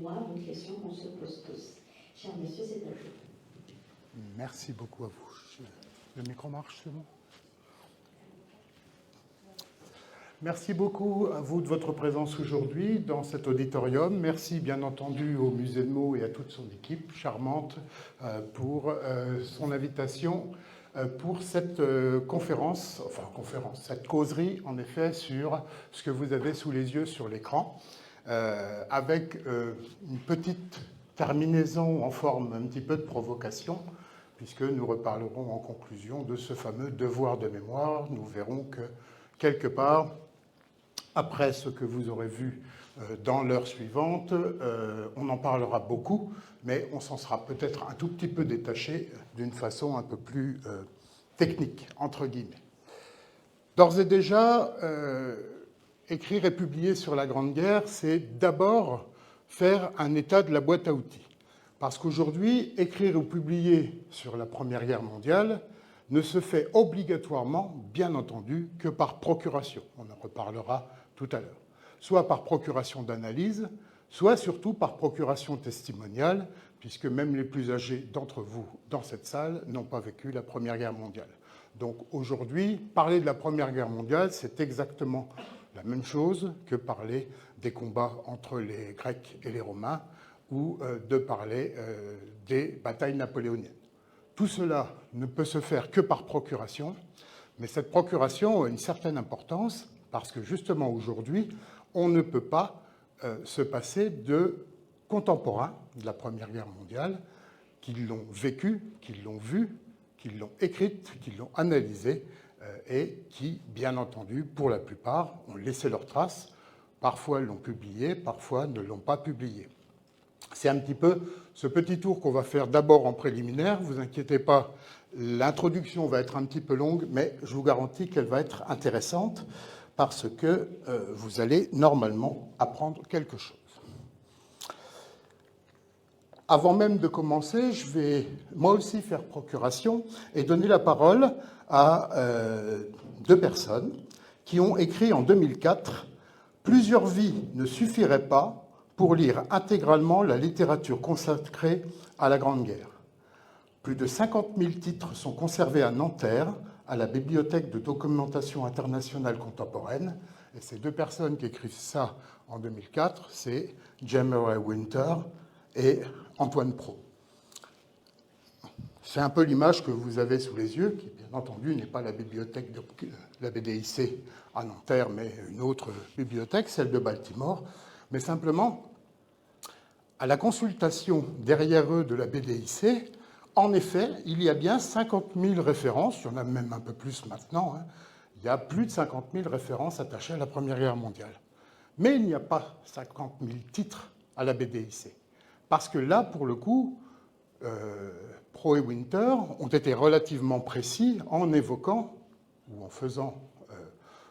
moi, une question qu'on se pose tous. Cher monsieur, c'est à vous. Merci beaucoup à vous. Le micro marche, c'est bon ? Merci beaucoup à vous de votre présence aujourd'hui dans cet auditorium. Merci bien entendu au Musée de Meaux et à toute son équipe charmante pour son invitation pour cette cette causerie en effet sur ce que vous avez sous les yeux sur l'écran, avec une petite terminaison en forme un petit peu de provocation, puisque nous reparlerons en conclusion de ce fameux devoir de mémoire. Nous verrons que quelque part, après ce que vous aurez vu dans l'heure suivante, on en parlera beaucoup, mais on s'en sera peut-être un tout petit peu détaché d'une façon un peu plus technique, entre guillemets. D'ores et déjà, écrire et publier sur la Grande Guerre, c'est d'abord faire un état de la boîte à outils. Parce qu'aujourd'hui, écrire ou publier sur la Première Guerre mondiale ne se fait obligatoirement, bien entendu, que par procuration. On en reparlera tout à l'heure. Soit par procuration d'analyse, soit surtout par procuration testimoniale, puisque même les plus âgés d'entre vous dans cette salle n'ont pas vécu la Première Guerre mondiale. Donc aujourd'hui, parler de la Première Guerre mondiale, c'est exactement la même chose que parler des combats entre les Grecs et les Romains, ou de parler des batailles napoléoniennes. Tout cela ne peut se faire que par procuration, mais cette procuration a une certaine importance parce que justement aujourd'hui, on ne peut pas se passer de contemporains de la Première Guerre mondiale qui l'ont vécue, qui l'ont vue, qui l'ont écrite, qui l'ont analysée et qui, bien entendu, pour la plupart, ont laissé leurs traces. Parfois l'ont publiée, parfois ne l'ont pas publiée. C'est un petit peu ce petit tour qu'on va faire d'abord en préliminaire. Ne vous inquiétez pas, l'introduction va être un petit peu longue, mais je vous garantis qu'elle va être intéressante parce que vous allez normalement apprendre quelque chose. Avant même de commencer, je vais moi aussi faire procuration et donner la parole à deux personnes qui ont écrit en 2004 « Plusieurs vies ne suffiraient pas pour lire intégralement la littérature consacrée à la Grande Guerre. Plus de 50 000 titres sont conservés à Nanterre, à la Bibliothèque de documentation internationale contemporaine. » Et ces deux personnes qui écrivent ça en 2004, c'est James Murray Winter et Antoine Pro. C'est un peu l'image que vous avez sous les yeux, qui bien entendu n'est pas la bibliothèque de la BDIC à Nanterre, mais une autre bibliothèque, celle de Baltimore. Mais simplement, à la consultation derrière eux de la BDIC, en effet, il y a bien 50 000 références, il y en a même un peu plus maintenant, hein. Il y a plus de 50 000 références attachées à la Première Guerre mondiale. Mais il n'y a pas 50 000 titres à la BDIC. Parce que là, pour le coup, Pro et Winter ont été relativement précis en évoquant ou en faisant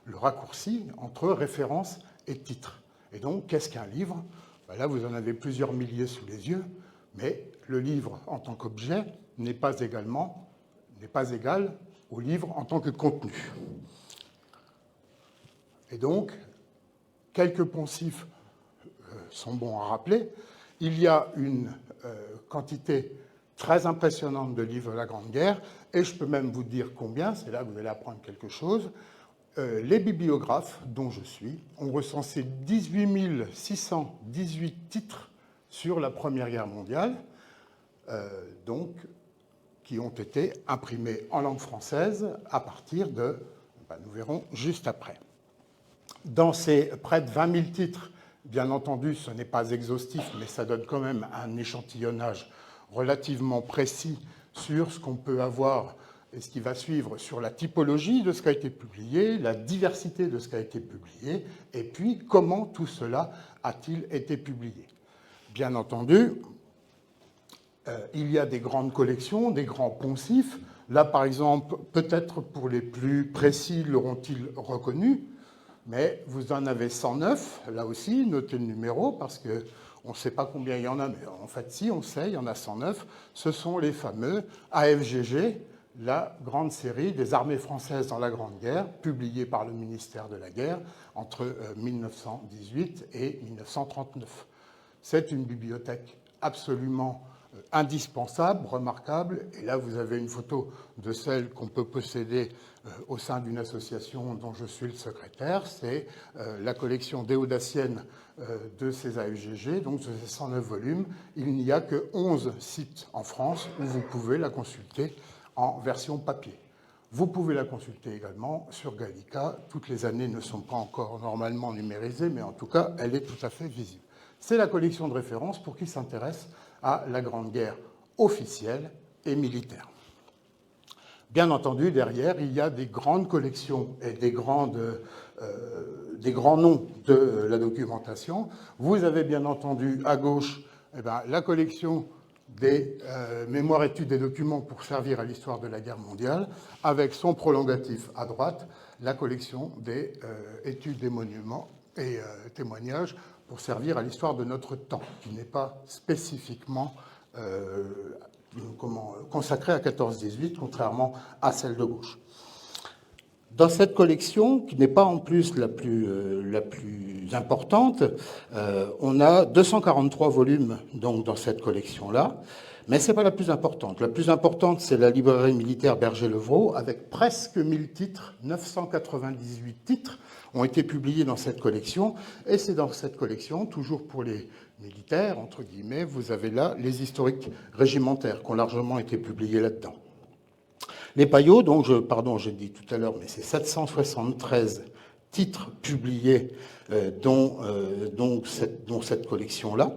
le raccourci entre référence et titre. Et donc, qu'est-ce qu'un livre ? Ben là, vous en avez plusieurs milliers sous les yeux, mais le livre en tant qu'objet n'est pas égal au livre en tant que contenu. Et donc, quelques poncifs sont bons à rappeler. Il y a une quantité très impressionnante de livres de la Grande Guerre, et je peux même vous dire combien, c'est là que vous allez apprendre quelque chose. Les bibliographes, dont je suis, ont recensé 18 618 titres sur la Première Guerre mondiale, donc, qui ont été imprimés en langue française à partir de, nous verrons juste après. Dans ces près de 20 000 titres, bien entendu, ce n'est pas exhaustif, mais ça donne quand même un échantillonnage relativement précis sur ce qu'on peut avoir et ce qui va suivre sur la typologie de ce qui a été publié, la diversité de ce qui a été publié, et puis comment tout cela a-t-il été publié. Bien entendu, il y a des grandes collections, des grands poncifs. Là, par exemple, peut-être pour les plus précis l'auront-ils reconnu, mais vous en avez 109, là aussi, notez le numéro, parce qu'on ne sait pas combien il y en a, mais en fait, si, on sait, il y en a 109. Ce sont les fameux AFGG, la grande série des armées françaises dans la Grande Guerre, publiée par le ministère de la Guerre entre 1918 et 1939. C'est une bibliothèque absolument indispensable, remarquable. Et là, vous avez une photo de celle qu'on peut posséder au sein d'une association dont je suis le secrétaire. C'est la collection déodacienne de ces AUGG, donc de ces 109 volumes. Il n'y a que 11 sites en France où vous pouvez la consulter en version papier. Vous pouvez la consulter également sur Gallica. Toutes les années ne sont pas encore normalement numérisées, mais en tout cas, elle est tout à fait visible. C'est la collection de référence pour qui s'intéresse à la Grande Guerre officielle et militaire. Bien entendu, derrière, il y a des grandes collections et des grands noms de la documentation. Vous avez bien entendu à gauche la collection des mémoires, études et documents pour servir à l'histoire de la guerre mondiale, avec son prolongatif à droite, la collection des études des monuments et témoignages pour servir à l'histoire de notre temps, qui n'est pas spécifiquement consacrée à 14-18, contrairement à celle de gauche. Dans cette collection, qui n'est pas en plus la plus importante, on a 243 volumes donc, dans cette collection-là, mais ce n'est pas la plus importante. La plus importante, c'est la librairie militaire Berger-Levrault, avec presque 1000 titres, 998 titres ont été publiés dans cette collection, et c'est dans cette collection, toujours pour les militaires, entre guillemets, vous avez là les historiques régimentaires qui ont largement été publiés là-dedans. Les paillots, donc, j'ai dit tout à l'heure, mais c'est 773 titres publiés dont cette collection-là.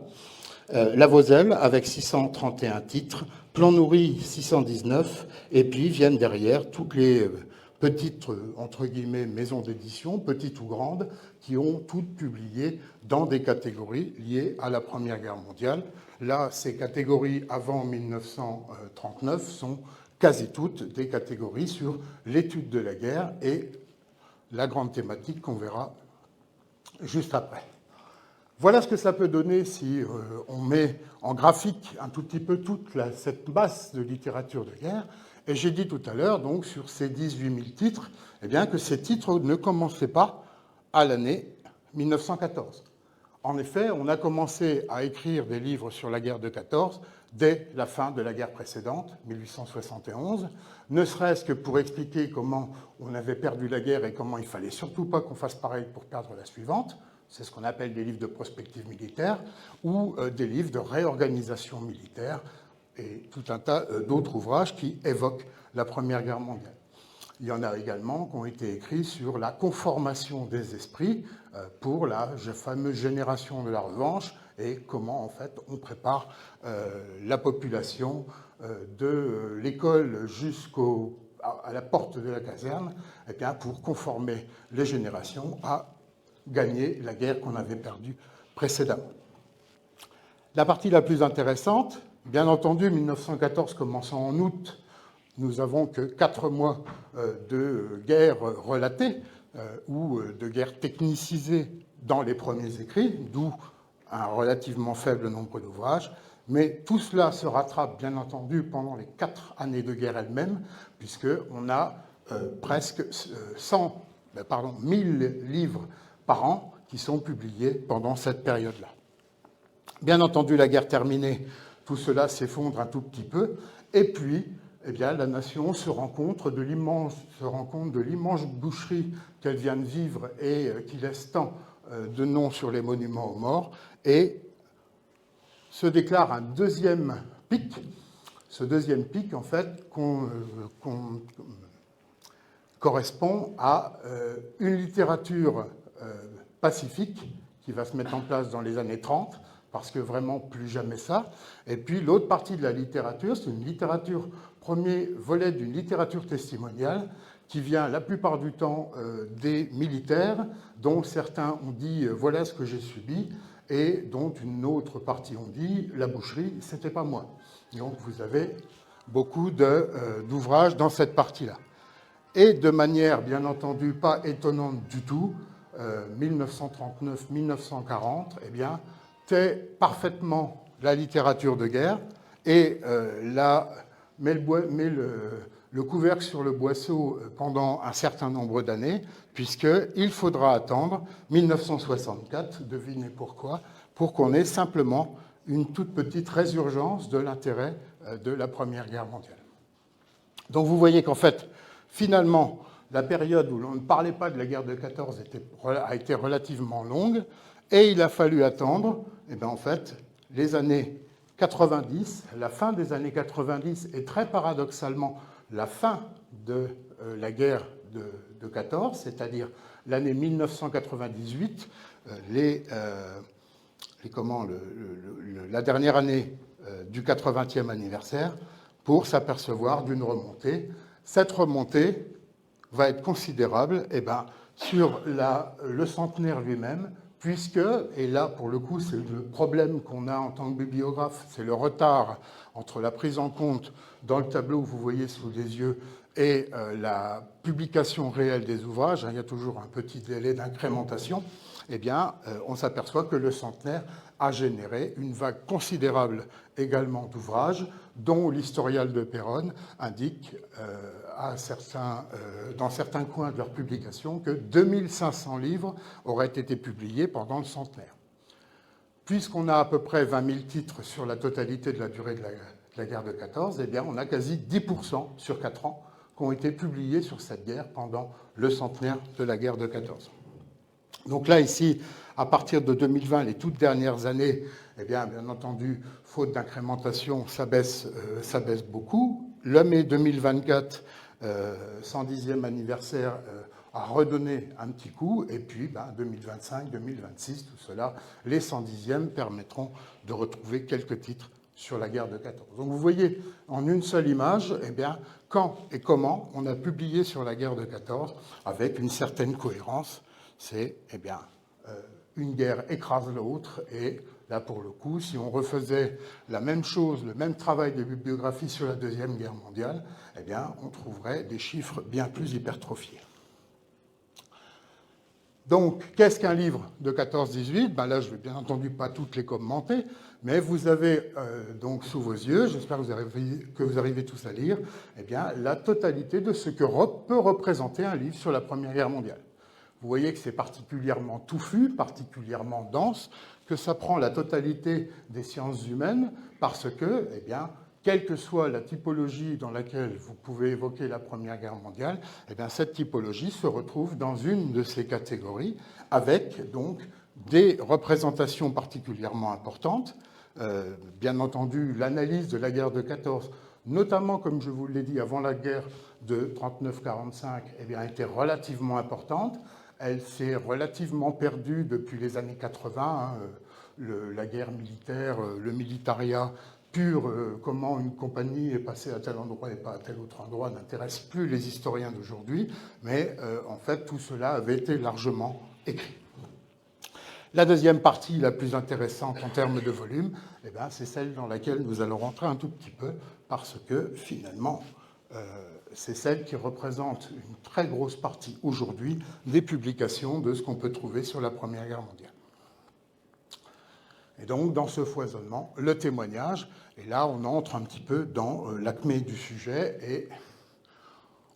La Vozelle, avec 631 titres, Plan Nourri, 619, et puis viennent derrière toutes les petites, entre guillemets, maisons d'édition, petites ou grandes, qui ont toutes publié dans des catégories liées à la Première Guerre mondiale. Là, ces catégories avant 1939 sont quasi toutes des catégories sur l'étude de la guerre et la grande thématique qu'on verra juste après. Voilà ce que ça peut donner si on met en graphique un tout petit peu toute cette masse de littérature de guerre. Et j'ai dit tout à l'heure, donc, sur ces 18 000 titres, eh bien, que ces titres ne commençaient pas à l'année 1914. En effet, on a commencé à écrire des livres sur la guerre de 14 dès la fin de la guerre précédente, 1871, ne serait-ce que pour expliquer comment on avait perdu la guerre et comment il ne fallait surtout pas qu'on fasse pareil pour perdre la suivante. C'est ce qu'on appelle des livres de prospective militaire ou des livres de réorganisation militaire et tout un tas d'autres ouvrages qui évoquent la Première Guerre mondiale. Il y en a également qui ont été écrits sur la conformation des esprits pour la fameuse génération de la revanche et comment, en fait, on prépare la population de l'école jusqu'à la porte de la caserne eh bien, pour conformer les générations à gagner la guerre qu'on avait perdue précédemment. La partie la plus intéressante, bien entendu, 1914 commençant en août, nous n'avons que 4 mois de guerre relatée ou de guerre technicisée dans les premiers écrits, d'où un relativement faible nombre d'ouvrages. Mais tout cela se rattrape, bien entendu, pendant les 4 années de guerre elles-mêmes, puisqu'on a presque 1000 livres par an qui sont publiés pendant cette période-là. Bien entendu, la guerre terminée, tout cela s'effondre un tout petit peu, et puis eh bien, la nation se rend compte de l'immense boucherie qu'elle vient de vivre et qui laisse tant de noms sur les monuments aux morts, et se déclare un deuxième pic. Ce deuxième pic, en fait, correspond à une littérature pacifique qui va se mettre en place dans les années 30, parce que vraiment plus jamais ça. Et puis l'autre partie de la littérature, c'est une littérature, premier volet d'une littérature testimoniale, qui vient la plupart du temps des militaires, dont certains ont dit « voilà ce que j'ai subi », et dont une autre partie ont dit « la boucherie, c'était pas moi ». Donc vous avez beaucoup d'ouvrages dans cette partie-là. Et de manière, bien entendu, pas étonnante du tout, 1939-1940, eh bien, tait parfaitement la littérature de guerre et met le couvercle sur le boisseau pendant un certain nombre d'années, puisqu'il faudra attendre 1964, devinez pourquoi, pour qu'on ait simplement une toute petite résurgence de l'intérêt de la Première Guerre mondiale. Donc vous voyez qu'en fait, finalement, la période où l'on ne parlait pas de la guerre de 14 a été relativement longue, et il a fallu attendre, en fait, les années 90, la fin des années 90, et très paradoxalement, la fin de la guerre de 14, c'est-à-dire l'année 1998, la dernière année du 80e anniversaire, pour s'apercevoir d'une remontée. Cette remontée va être considérable sur le centenaire lui-même, puisque, et là pour le coup c'est le problème qu'on a en tant que bibliographe, c'est le retard entre la prise en compte dans le tableau que vous voyez sous les yeux et la publication réelle des ouvrages, il y a toujours un petit délai d'incrémentation, on s'aperçoit que le centenaire a généré une vague considérable également d'ouvrages, dont l'historial de Perron indique dans certains coins de leur publication que 2500 livres auraient été publiés pendant le centenaire. Puisqu'on a à peu près 20 000 titres sur la totalité de la durée de la guerre de 14, on a quasi 10% sur 4 ans qui ont été publiés sur cette guerre pendant le centenaire de la guerre de 14. Donc là, ici, à partir de 2020, les toutes dernières années, bien entendu, faute d'incrémentation, ça baisse beaucoup. Le mai 2024, 110e anniversaire, a redonné un petit coup, et puis 2025, 2026, tout cela, les 110e permettront de retrouver quelques titres sur la guerre de 14. Donc vous voyez en une seule image, quand et comment on a publié sur la guerre de 14 avec une certaine cohérence. C'est une guerre écrase l'autre, et là pour le coup, si on refaisait la même chose, le même travail de bibliographie sur la Deuxième Guerre mondiale, on trouverait des chiffres bien plus hypertrophiés. Donc, qu'est-ce qu'un livre de 14-18 ? Là, je ne vais bien entendu pas toutes les commenter, mais vous avez donc sous vos yeux, j'espère que vous arrivez tous à lire, la totalité de ce que peut représenter un livre sur la Première Guerre mondiale. Vous voyez que c'est particulièrement touffu, particulièrement dense, que ça prend la totalité des sciences humaines, parce que, quelle que soit la typologie dans laquelle vous pouvez évoquer la Première Guerre mondiale, cette typologie se retrouve dans une de ces catégories, avec donc des représentations particulièrement importantes. Bien entendu, l'analyse de la guerre de 14, notamment, comme je vous l'ai dit, avant la guerre de 39-45, était relativement importante. Elle s'est relativement perdue depuis les années 80, la guerre militaire, le militaria pur, comment une compagnie est passée à tel endroit et pas à tel autre endroit, n'intéresse plus les historiens d'aujourd'hui, mais en fait tout cela avait été largement écrit. La deuxième partie, la plus intéressante en termes de volume, c'est celle dans laquelle nous allons rentrer un tout petit peu, parce que finalement, c'est celle qui représente une très grosse partie aujourd'hui des publications de ce qu'on peut trouver sur la Première Guerre mondiale. Et donc, dans ce foisonnement, le témoignage, et là, on entre un petit peu dans l'acmé du sujet et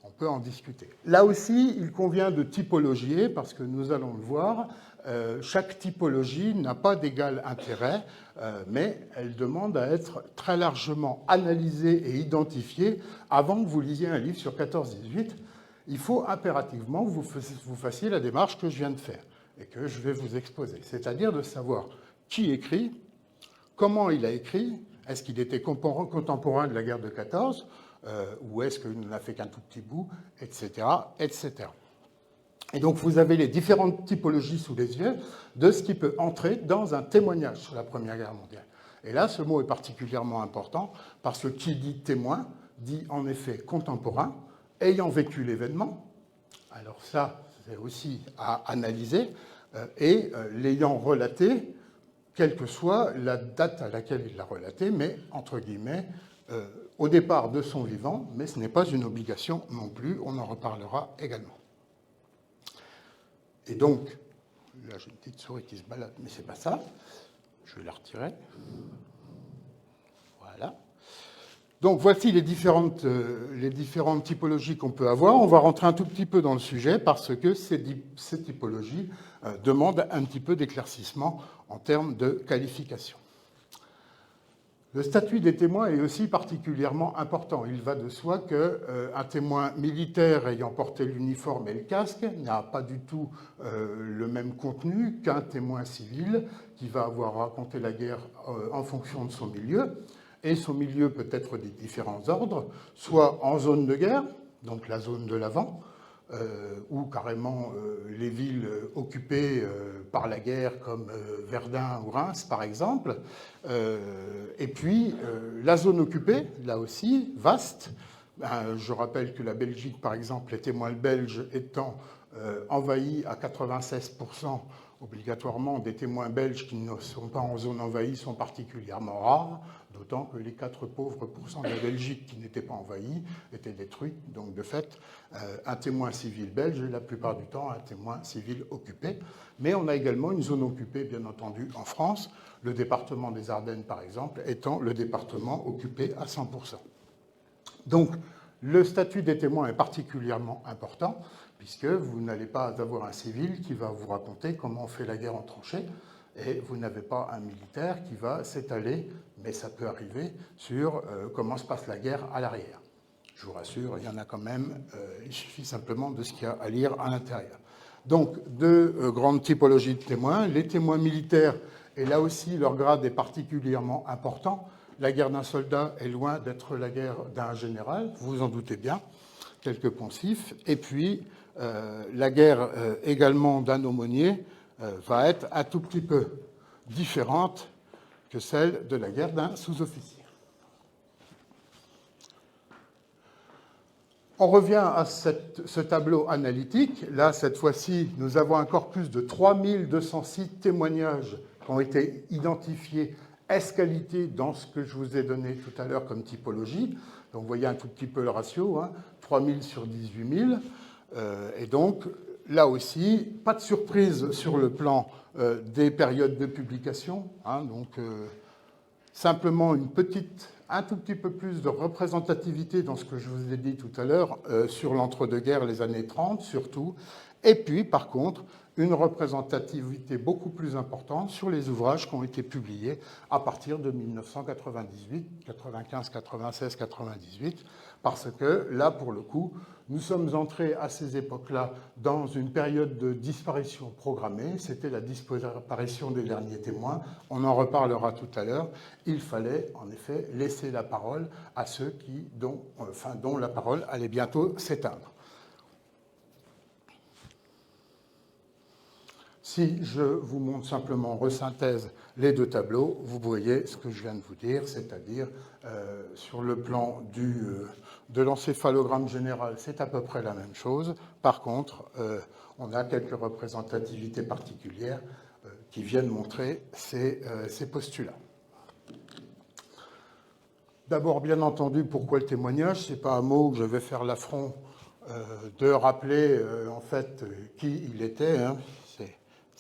on peut en discuter. Là aussi, il convient de typologier, parce que nous allons le voir, chaque typologie n'a pas d'égal intérêt, mais elle demande à être très largement analysée et identifiée avant que vous lisiez un livre sur 14-18. Il faut impérativement que vous fassiez la démarche que je viens de faire et que je vais vous exposer, c'est-à-dire de savoir qui écrit, comment il a écrit, est-ce qu'il était contemporain de la guerre de 14, ou est-ce qu'il n'en a fait qu'un tout petit bout, etc., etc. Et donc, vous avez les différentes typologies sous les yeux de ce qui peut entrer dans un témoignage sur la Première Guerre mondiale. Et là, ce mot est particulièrement important parce que qui dit témoin dit en effet contemporain, ayant vécu l'événement. Alors ça, c'est aussi à analyser, et l'ayant relaté, quelle que soit la date à laquelle il l'a relaté, mais entre guillemets, au départ de son vivant, mais ce n'est pas une obligation non plus, on en reparlera également. Et donc, là j'ai une petite souris qui se balade, mais c'est pas ça. Je vais la retirer. Voilà. Donc voici les différentes typologies qu'on peut avoir. On va rentrer un tout petit peu dans le sujet parce que ces typologies demandent un petit peu d'éclaircissement en termes de qualification. Le statut des témoins est aussi particulièrement important. Il va de soi qu'un témoin militaire ayant porté l'uniforme et le casque n'a pas du tout le même contenu qu'un témoin civil qui va avoir raconté la guerre en fonction de son milieu. Et son milieu peut être des différents ordres, soit en zone de guerre, donc la zone de l'avant, ou carrément les villes occupées par la guerre comme Verdun ou Reims par exemple, et puis la zone occupée, là aussi, vaste. Je rappelle que la Belgique par exemple, les témoins belges étant envahis à 96%, obligatoirement, des témoins belges qui ne sont pas en zone envahie sont particulièrement rares, d'autant que les 4 pauvres pourcents de la Belgique qui n'étaient pas envahis étaient détruits. Donc, de fait, un témoin civil belge est la plupart du temps un témoin civil occupé. Mais on a également une zone occupée, bien entendu, en France, le département des Ardennes, par exemple, étant le département occupé à 100%. Donc, le statut des témoins est particulièrement important, puisque vous n'allez pas avoir un civil qui va vous raconter comment on fait la guerre en tranchée, et vous n'avez pas un militaire qui va s'étaler, mais ça peut arriver, sur comment se passe la guerre à l'arrière. Je vous rassure, il y en a quand même, il suffit simplement de ce qu'il y a à lire à l'intérieur. Donc, deux grandes typologies de témoins. Les témoins militaires, et là aussi, leur grade est particulièrement important. La guerre d'un soldat est loin d'être la guerre d'un général, vous vous en doutez bien, quelques poncifs. Et puis, la guerre également d'un aumônier va être un tout petit peu différente que celle de la guerre d'un sous-officier. On revient à ce tableau analytique. Là, cette fois-ci, nous avons un corpus de 3206 témoignages qui ont été identifiés ès-qualité dans ce que je vous ai donné tout à l'heure comme typologie. Donc, vous voyez un tout petit peu le ratio, 3000 sur 18 000. Et donc, là aussi, pas de surprise sur le plan des périodes de publication. Simplement un tout petit peu plus de représentativité dans ce que je vous ai dit tout à l'heure sur l'entre-deux-guerres, les années 30 surtout. Et puis, par contre, une représentativité beaucoup plus importante sur les ouvrages qui ont été publiés à partir de 1998, 95, 96, 98, parce que là, pour le coup, nous sommes entrés à ces époques-là dans une période de disparition programmée. C'était la disparition des derniers témoins. On en reparlera tout à l'heure. Il fallait, en effet, laisser la parole à ceux dont la parole allait bientôt s'éteindre. Si je vous montre simplement en resynthèse les deux tableaux, vous voyez ce que je viens de vous dire, c'est-à-dire sur le plan de l'encéphalogramme général, c'est à peu près la même chose. Par contre, on a quelques représentativités particulières qui viennent montrer ces postulats. D'abord, bien entendu, pourquoi le témoignage? Ce n'est pas un mot que je vais faire l'affront de rappeler en fait qui il était.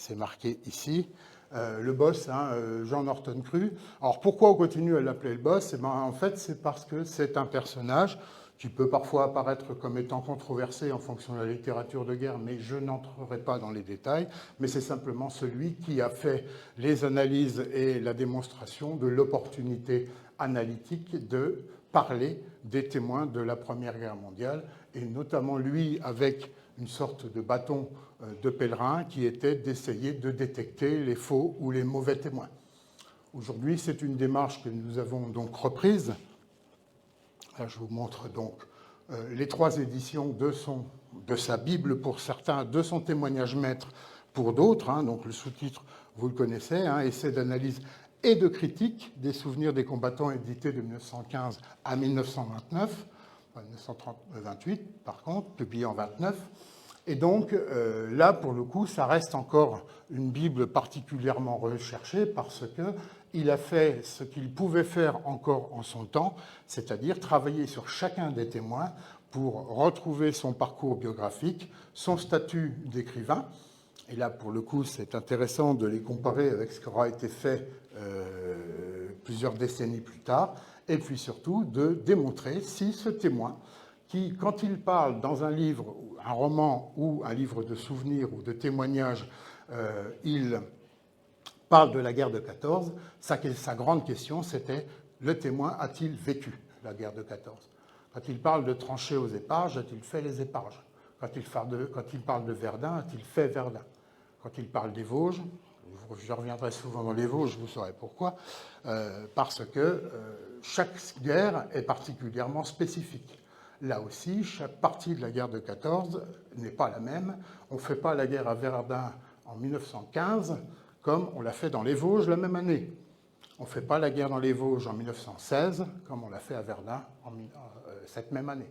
C'est marqué ici. Le boss, Jean Norton Crue. Alors pourquoi on continue à l'appeler le boss? En fait, c'est parce que c'est un personnage qui peut parfois apparaître comme étant controversé en fonction de la littérature de guerre, mais je n'entrerai pas dans les détails. Mais c'est simplement celui qui a fait les analyses et la démonstration de l'opportunité analytique de parler des témoins de la Première Guerre mondiale, et notamment lui avec une sorte de bâton de pèlerin qui était d'essayer de détecter les faux ou les mauvais témoins. Aujourd'hui, c'est une démarche que nous avons donc reprise. Là, je vous montre donc les 3 éditions de sa Bible pour certains, de son témoignage maître pour d'autres. Donc le sous-titre, vous le connaissez, Essai d'analyse et de critique des souvenirs des combattants, édité de 1915 à 1929, 1928 par contre, publié en 29. Et donc là, pour le coup, ça reste encore une Bible particulièrement recherchée parce qu'il a fait ce qu'il pouvait faire encore en son temps, c'est-à-dire travailler sur chacun des témoins pour retrouver son parcours biographique, son statut d'écrivain. Et là, pour le coup, c'est intéressant de les comparer avec ce qui aura été fait plusieurs décennies plus tard. et puis surtout de démontrer si ce témoin, qui, quand il parle dans un livre, un roman ou un livre de souvenirs ou de témoignages, il parle de la guerre de 14, sa grande question, c'était le témoin a-t-il vécu la guerre de 14 ? Quand il parle de tranchées aux éparges, a-t-il fait les éparges ? Quand il parle de Verdun, a-t-il fait Verdun ? Quand il parle des Vosges, je reviendrai souvent dans les Vosges, vous saurez pourquoi, parce que chaque guerre est particulièrement spécifique. Là aussi, chaque partie de la guerre de 14 n'est pas la même. On ne fait pas la guerre à Verdun en 1915 comme on l'a fait dans les Vosges la même année. On ne fait pas la guerre dans les Vosges en 1916 comme on l'a fait à Verdun cette même année.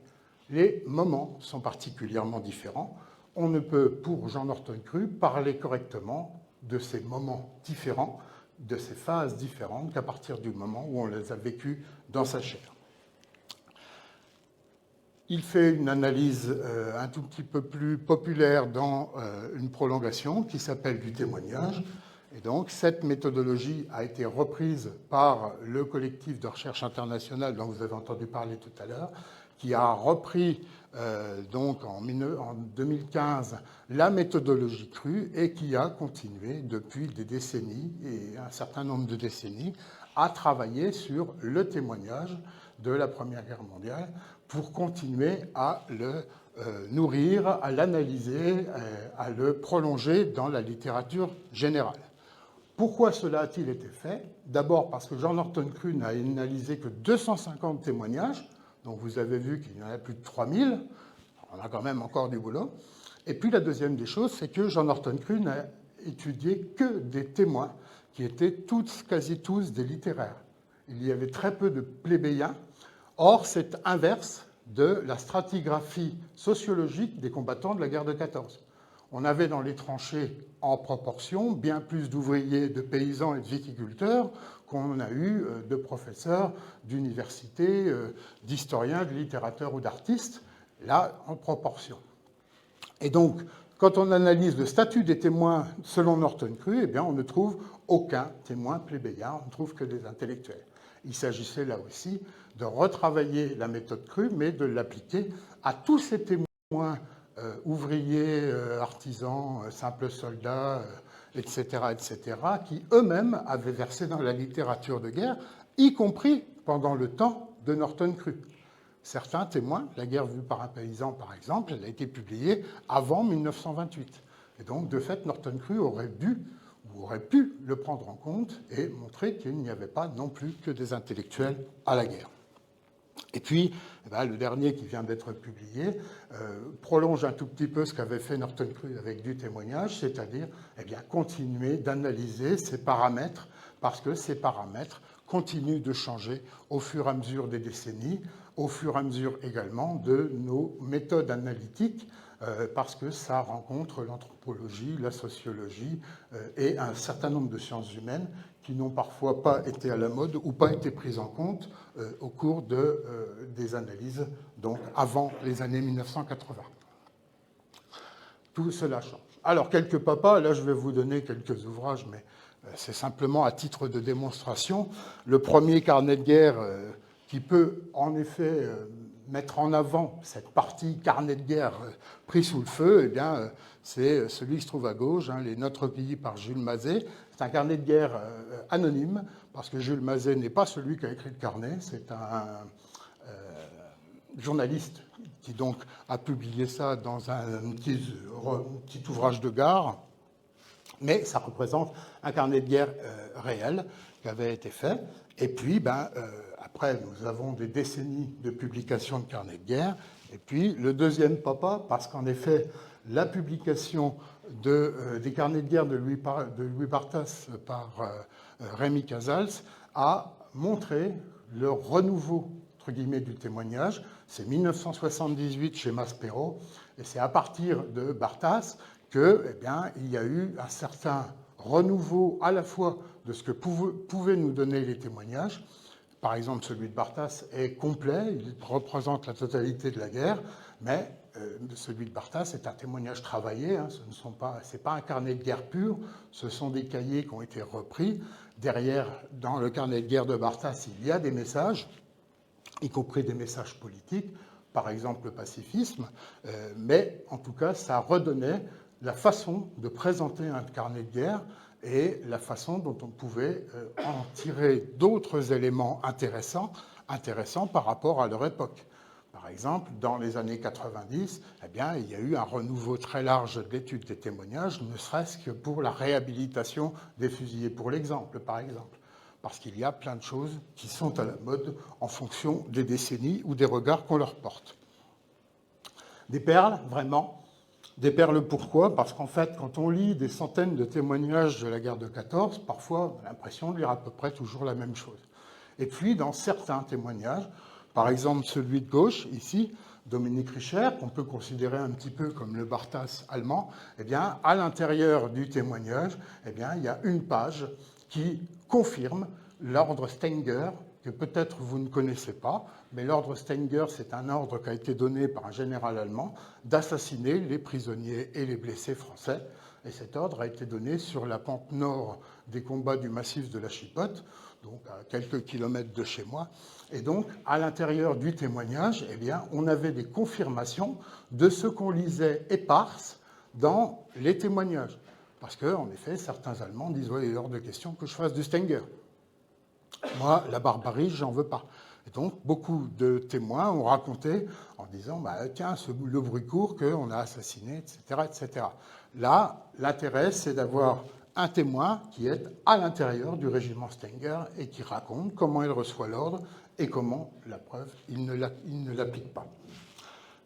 Les moments sont particulièrement différents. On ne peut, pour Jean Norton Crue, parler correctement de ces moments différents, de ces phases différentes, qu'à partir du moment où on les a vécues dans sa chair. Il fait une analyse un tout petit peu plus populaire dans une prolongation qui s'appelle du témoignage. Et donc, cette méthodologie a été reprise par le collectif de recherche internationale dont vous avez entendu parler tout à l'heure, qui a repris donc en 2015 la méthodologie Crue et qui a continué depuis des décennies et un certain nombre de décennies à travailler sur le témoignage de la Première Guerre mondiale pour continuer à le nourrir, à l'analyser, à le prolonger dans la littérature générale. Pourquoi cela a-t-il été fait ? D'abord parce que Jean Norton Crue n'a analysé que 250 témoignages, donc vous avez vu qu'il y en a plus de 3000, on a quand même encore du boulot. Et puis la deuxième des choses, c'est que Jean Norton Crue n'a étudié que des témoins qui étaient quasi tous des littéraires. Il y avait très peu de plébéiens. Or, c'est inverse de la stratigraphie sociologique des combattants de la guerre de 14. On avait dans les tranchées, en proportion, bien plus d'ouvriers, de paysans et de viticulteurs qu'on a eu de professeurs d'université, d'historiens, de littérateurs ou d'artistes, là, en proportion. Et donc, quand on analyse le statut des témoins selon Norton Crue, eh bien, on ne trouve aucun témoin plébéien, on ne trouve que des intellectuels. Il s'agissait là aussi de retravailler la méthode Crue, mais de l'appliquer à tous ces témoins ouvriers, artisans, simples soldats, etc., qui eux-mêmes avaient versé dans la littérature de guerre, y compris pendant le temps de Norton Crue. Certains témoins, La guerre vue par un paysan, par exemple, elle a été publiée avant 1928. Et donc, de fait, Norton Crue aurait pu le prendre en compte et montrer qu'il n'y avait pas non plus que des intellectuels à la guerre. Et puis, le dernier qui vient d'être publié prolonge un tout petit peu ce qu'avait fait Norton Crue avec du témoignage, c'est-à-dire continuer d'analyser ces paramètres, parce que ces paramètres continuent de changer au fur et à mesure des décennies, au fur et à mesure également de nos méthodes analytiques, parce que ça rencontre l'anthropologie, la sociologie et un certain nombre de sciences humaines qui n'ont parfois pas été à la mode ou pas été prises en compte au cours des analyses, donc avant les années 1980. Tout cela change. Alors, quelques papas, là je vais vous donner quelques ouvrages, mais c'est simplement à titre de démonstration. Le premier carnet de guerre qui peut en effet mettre en avant cette partie carnet de guerre pris sous le feu, eh bien, c'est celui qui se trouve à gauche, Les Notre Pays par Jules Mazet. C'est un carnet de guerre anonyme, parce que Jules Mazet n'est pas celui qui a écrit le carnet, c'est un journaliste qui donc a publié ça dans un petit ouvrage de gare, mais ça représente un carnet de guerre réel qui avait été fait. Et puis, après, nous avons des décennies de publication de carnets de guerre. Et puis, le deuxième papa, parce qu'en effet, la publication des carnets de guerre de Louis Barthas par Rémy Casals a montré le renouveau, entre guillemets, du témoignage. C'est 1978 chez Maspero, et c'est à partir de Barthas qu'il y a eu un certain renouveau à la fois de ce que pouvaient nous donner les témoignages. Par exemple, celui de Barthas est complet, il représente la totalité de la guerre, mais celui de Barthas est un témoignage travaillé, ce n'est pas un carnet de guerre pur, ce sont des cahiers qui ont été repris. Derrière, dans le carnet de guerre de Barthas, il y a des messages, y compris des messages politiques, par exemple le pacifisme, mais en tout cas, ça redonnait la façon de présenter un carnet de guerre et la façon dont on pouvait en tirer d'autres éléments intéressants par rapport à leur époque. Par exemple, dans les années 90, eh bien, il y a eu un renouveau très large de l'étude des témoignages, ne serait-ce que pour la réhabilitation des fusillés, pour l'exemple, par exemple. Parce qu'il y a plein de choses qui sont à la mode en fonction des décennies ou des regards qu'on leur porte. Des perles, vraiment. Des perles pourquoi? Parce qu'en fait, quand on lit des centaines de témoignages de la guerre de 14, parfois on a l'impression de lire à peu près toujours la même chose. Et puis, dans certains témoignages, par exemple celui de gauche, ici, Dominique Richer, qu'on peut considérer un petit peu comme le Barthas allemand, eh bien, à l'intérieur du témoignage, eh bien, il y a une page qui confirme l'ordre Stenger, que peut-être vous ne connaissez pas, mais l'ordre Stenger, c'est un ordre qui a été donné par un général allemand d'assassiner les prisonniers et les blessés français. Et cet ordre a été donné sur la pente nord des combats du massif de la Chipote, donc à quelques kilomètres de chez moi. Et donc, à l'intérieur du témoignage, eh bien, on avait des confirmations de ce qu'on lisait éparses dans les témoignages. Parce qu'en effet, certains Allemands disent « ouais, il est hors de question que je fasse du Stenger. Moi, la barbarie, j'en veux pas. » Et donc, beaucoup de témoins ont raconté en disant bah, « tiens, le bruit court qu'on a assassiné, etc. etc. » Là, l'intérêt, c'est d'avoir un témoin qui est à l'intérieur du régiment Stenger et qui raconte comment il reçoit l'ordre et comment, la preuve, il ne l'applique pas.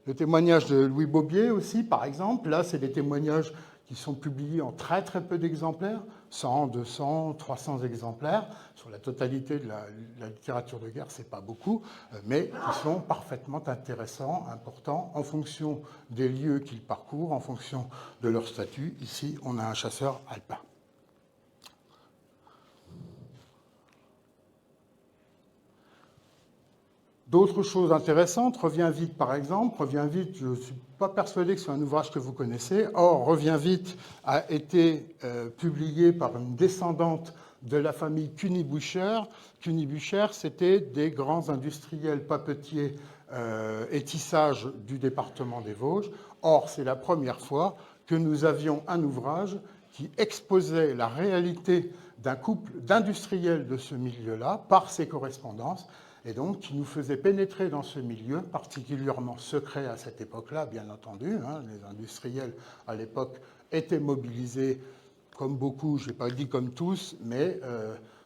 Le témoignage de Louis Bobier aussi, par exemple, là, c'est des témoignages qui sont publiés en très très peu d'exemplaires, 100, 200, 300 exemplaires. Sur la totalité de la littérature de guerre, c'est pas beaucoup, mais qui sont parfaitement intéressants, importants, en fonction des lieux qu'ils parcourent, en fonction de leur statut. Ici, on a un chasseur alpin. D'autres choses intéressantes, Reviens vite par exemple. Reviens vite, je ne suis pas persuadé que c'est un ouvrage que vous connaissez. Or, Reviens vite a été publié par une descendante de la famille Cuny-Bucher. Cuny-Bucher, c'était des grands industriels papetiers et tissages du département des Vosges. Or, c'est la première fois que nous avions un ouvrage qui exposait la réalité d'un couple d'industriels de ce milieu-là par ses correspondances, et donc qui nous faisait pénétrer dans ce milieu particulièrement secret à cette époque-là, bien entendu. Les industriels, à l'époque, étaient mobilisés comme beaucoup, je n'ai pas dit comme tous, mais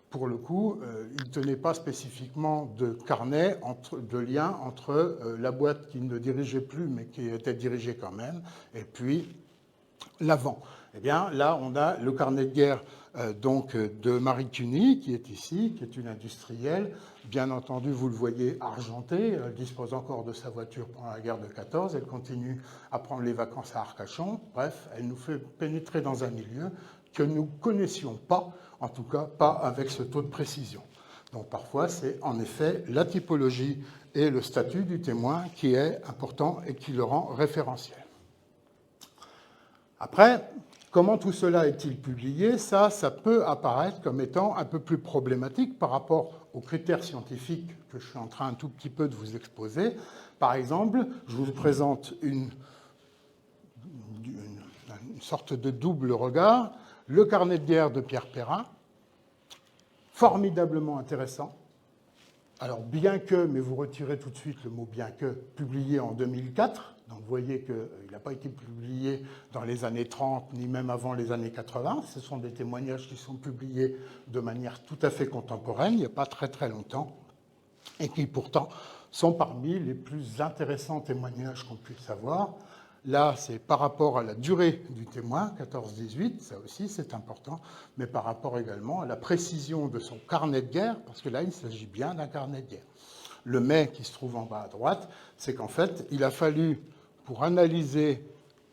pour le coup, ils ne tenaient pas spécifiquement de carnet, de lien entre la boîte qui ne dirigeait plus, mais qui était dirigée quand même, et puis l'avant. Eh bien, là, on a le carnet de guerre donc de Marie Cuny, qui est ici, qui est une industrielle. Bien entendu, vous le voyez, argentée. Elle dispose encore de sa voiture pendant la guerre de 14. Elle continue à prendre les vacances à Arcachon. Bref, elle nous fait pénétrer dans un milieu que nous ne connaissions pas, en tout cas pas avec ce taux de précision. Donc parfois, c'est en effet la typologie et le statut du témoin qui est important et qui le rend référentiel. Après, comment tout cela est-il publié? Ça peut apparaître comme étant un peu plus problématique par rapport aux critères scientifiques que je suis en train un tout petit peu de vous exposer. Par exemple, je vous présente une sorte de double regard. Le carnet de guerre de Pierre Perrin, formidablement intéressant. Alors, bien que, mais vous retirez tout de suite le mot bien que, publié en 2004, donc vous voyez qu'il n'a pas été publié dans les années 30, ni même avant les années 80. Ce sont des témoignages qui sont publiés de manière tout à fait contemporaine, il n'y a pas très très longtemps, et qui pourtant sont parmi les plus intéressants témoignages qu'on puisse avoir. Là, c'est par rapport à la durée du témoin, 14-18, ça aussi c'est important, mais par rapport également à la précision de son carnet de guerre, parce que là, il s'agit bien d'un carnet de guerre. Le mais qui se trouve en bas à droite, c'est qu'en fait, il a fallu, pour analyser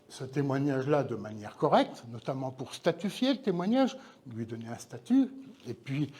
ce témoignage-là de manière correcte, notamment pour statufier le témoignage, lui donner un statut, et puis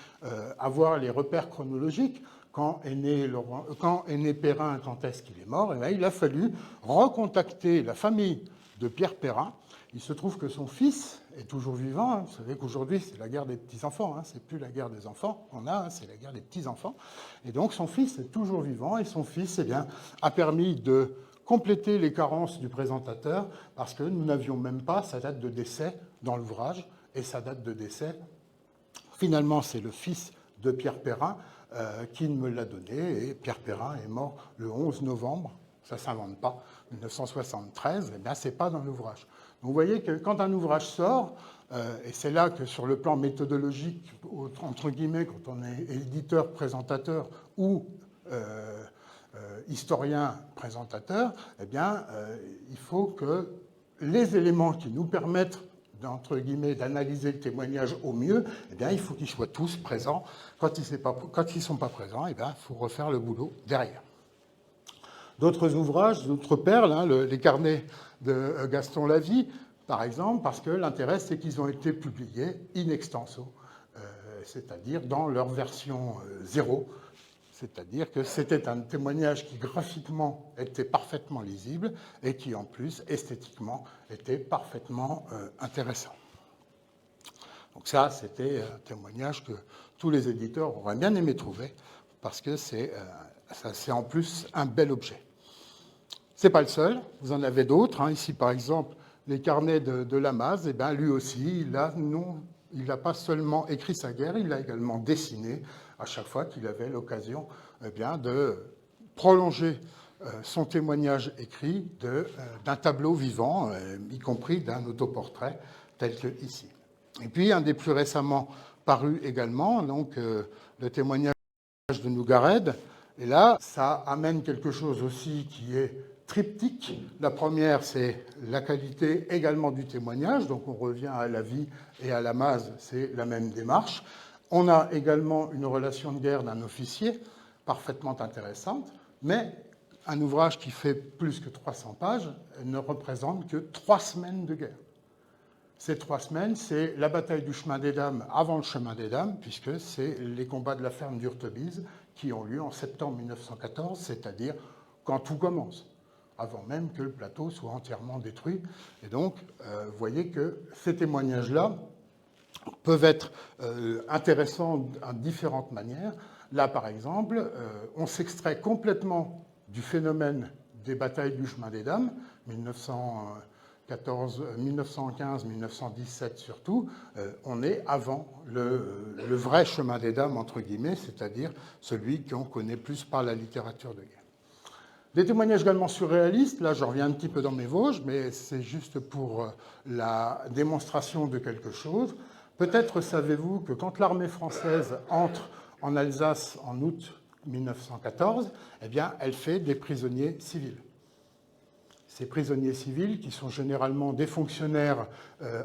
avoir les repères chronologiques, quand est né Perrin, quand est-ce qu'il est mort, et bien, il a fallu recontacter la famille de Pierre Perrin. Il se trouve que son fils est toujours vivant. Vous savez qu'aujourd'hui, c'est la guerre des petits-enfants. C'est plus la guerre des enfants qu'on a, c'est la guerre des petits-enfants. Et donc, son fils est toujours vivant. Et son fils, eh bien, a permis de compléter les carences du présentateur parce que nous n'avions même pas sa date de décès dans l'ouvrage. Et sa date de décès, finalement, c'est le fils de Pierre Perrin qui me l'a donné. Et Pierre Perrin est mort le 11 novembre, ça ne s'invente pas, 1973. Eh bien, ce n'est pas dans l'ouvrage. Vous voyez que quand un ouvrage sort, et c'est là que sur le plan méthodologique, entre guillemets, quand on est éditeur, présentateur ou historien, présentateur, eh bien, il faut que les éléments qui nous permettent entre guillemets, d'analyser le témoignage au mieux, eh bien, il faut qu'ils soient tous présents. Quand ils ne sont pas présents, eh bien, il faut refaire le boulot derrière. D'autres ouvrages, d'autres perles, les carnets de Gaston Lavie, par exemple, parce que l'intérêt, c'est qu'ils ont été publiés in extenso, c'est-à-dire dans leur version 0, c'est-à-dire que c'était un témoignage qui graphiquement était parfaitement lisible et qui en plus esthétiquement était parfaitement intéressant. Donc ça, c'était un témoignage que tous les éditeurs auraient bien aimé trouver parce que c'est en plus un bel objet. Ce n'est pas le seul, vous en avez d'autres. Ici, par exemple, les carnets de Lamaze, eh bien, lui aussi, il n'a pas seulement écrit sa guerre, il l'a également dessiné à chaque fois qu'il avait l'occasion de prolonger son témoignage écrit d'un tableau vivant, y compris d'un autoportrait tel que ici. Et puis, un des plus récemment parus également, donc le témoignage de Nougared. Et là, ça amène quelque chose aussi qui est triptyque. La première, c'est la qualité également du témoignage. Donc, on revient à la vie et à Lamaze, c'est la même démarche. On a également une relation de guerre d'un officier, parfaitement intéressante, mais un ouvrage qui fait plus que 300 pages ne représente que 3 semaines de guerre. Ces 3 semaines, c'est la bataille du chemin des Dames avant le chemin des Dames, puisque c'est les combats de la ferme d'Urtebise qui ont lieu en septembre 1914, c'est-à-dire quand tout commence, avant même que le plateau soit entièrement détruit. Et donc, vous voyez que ces témoignages-là peuvent être intéressants de différentes manières. Là, par exemple, on s'extrait complètement du phénomène des batailles du chemin des Dames, 1915-1917 surtout, on est avant le vrai chemin des Dames, entre guillemets, c'est-à-dire celui qu'on connaît plus par la littérature de guerre. Des témoignages également surréalistes, là je reviens un petit peu dans mes Vosges, mais c'est juste pour la démonstration de quelque chose. Peut-être savez-vous que quand l'armée française entre en Alsace en août 1914, eh bien, elle fait des prisonniers civils. Ces prisonniers civils, qui sont généralement des fonctionnaires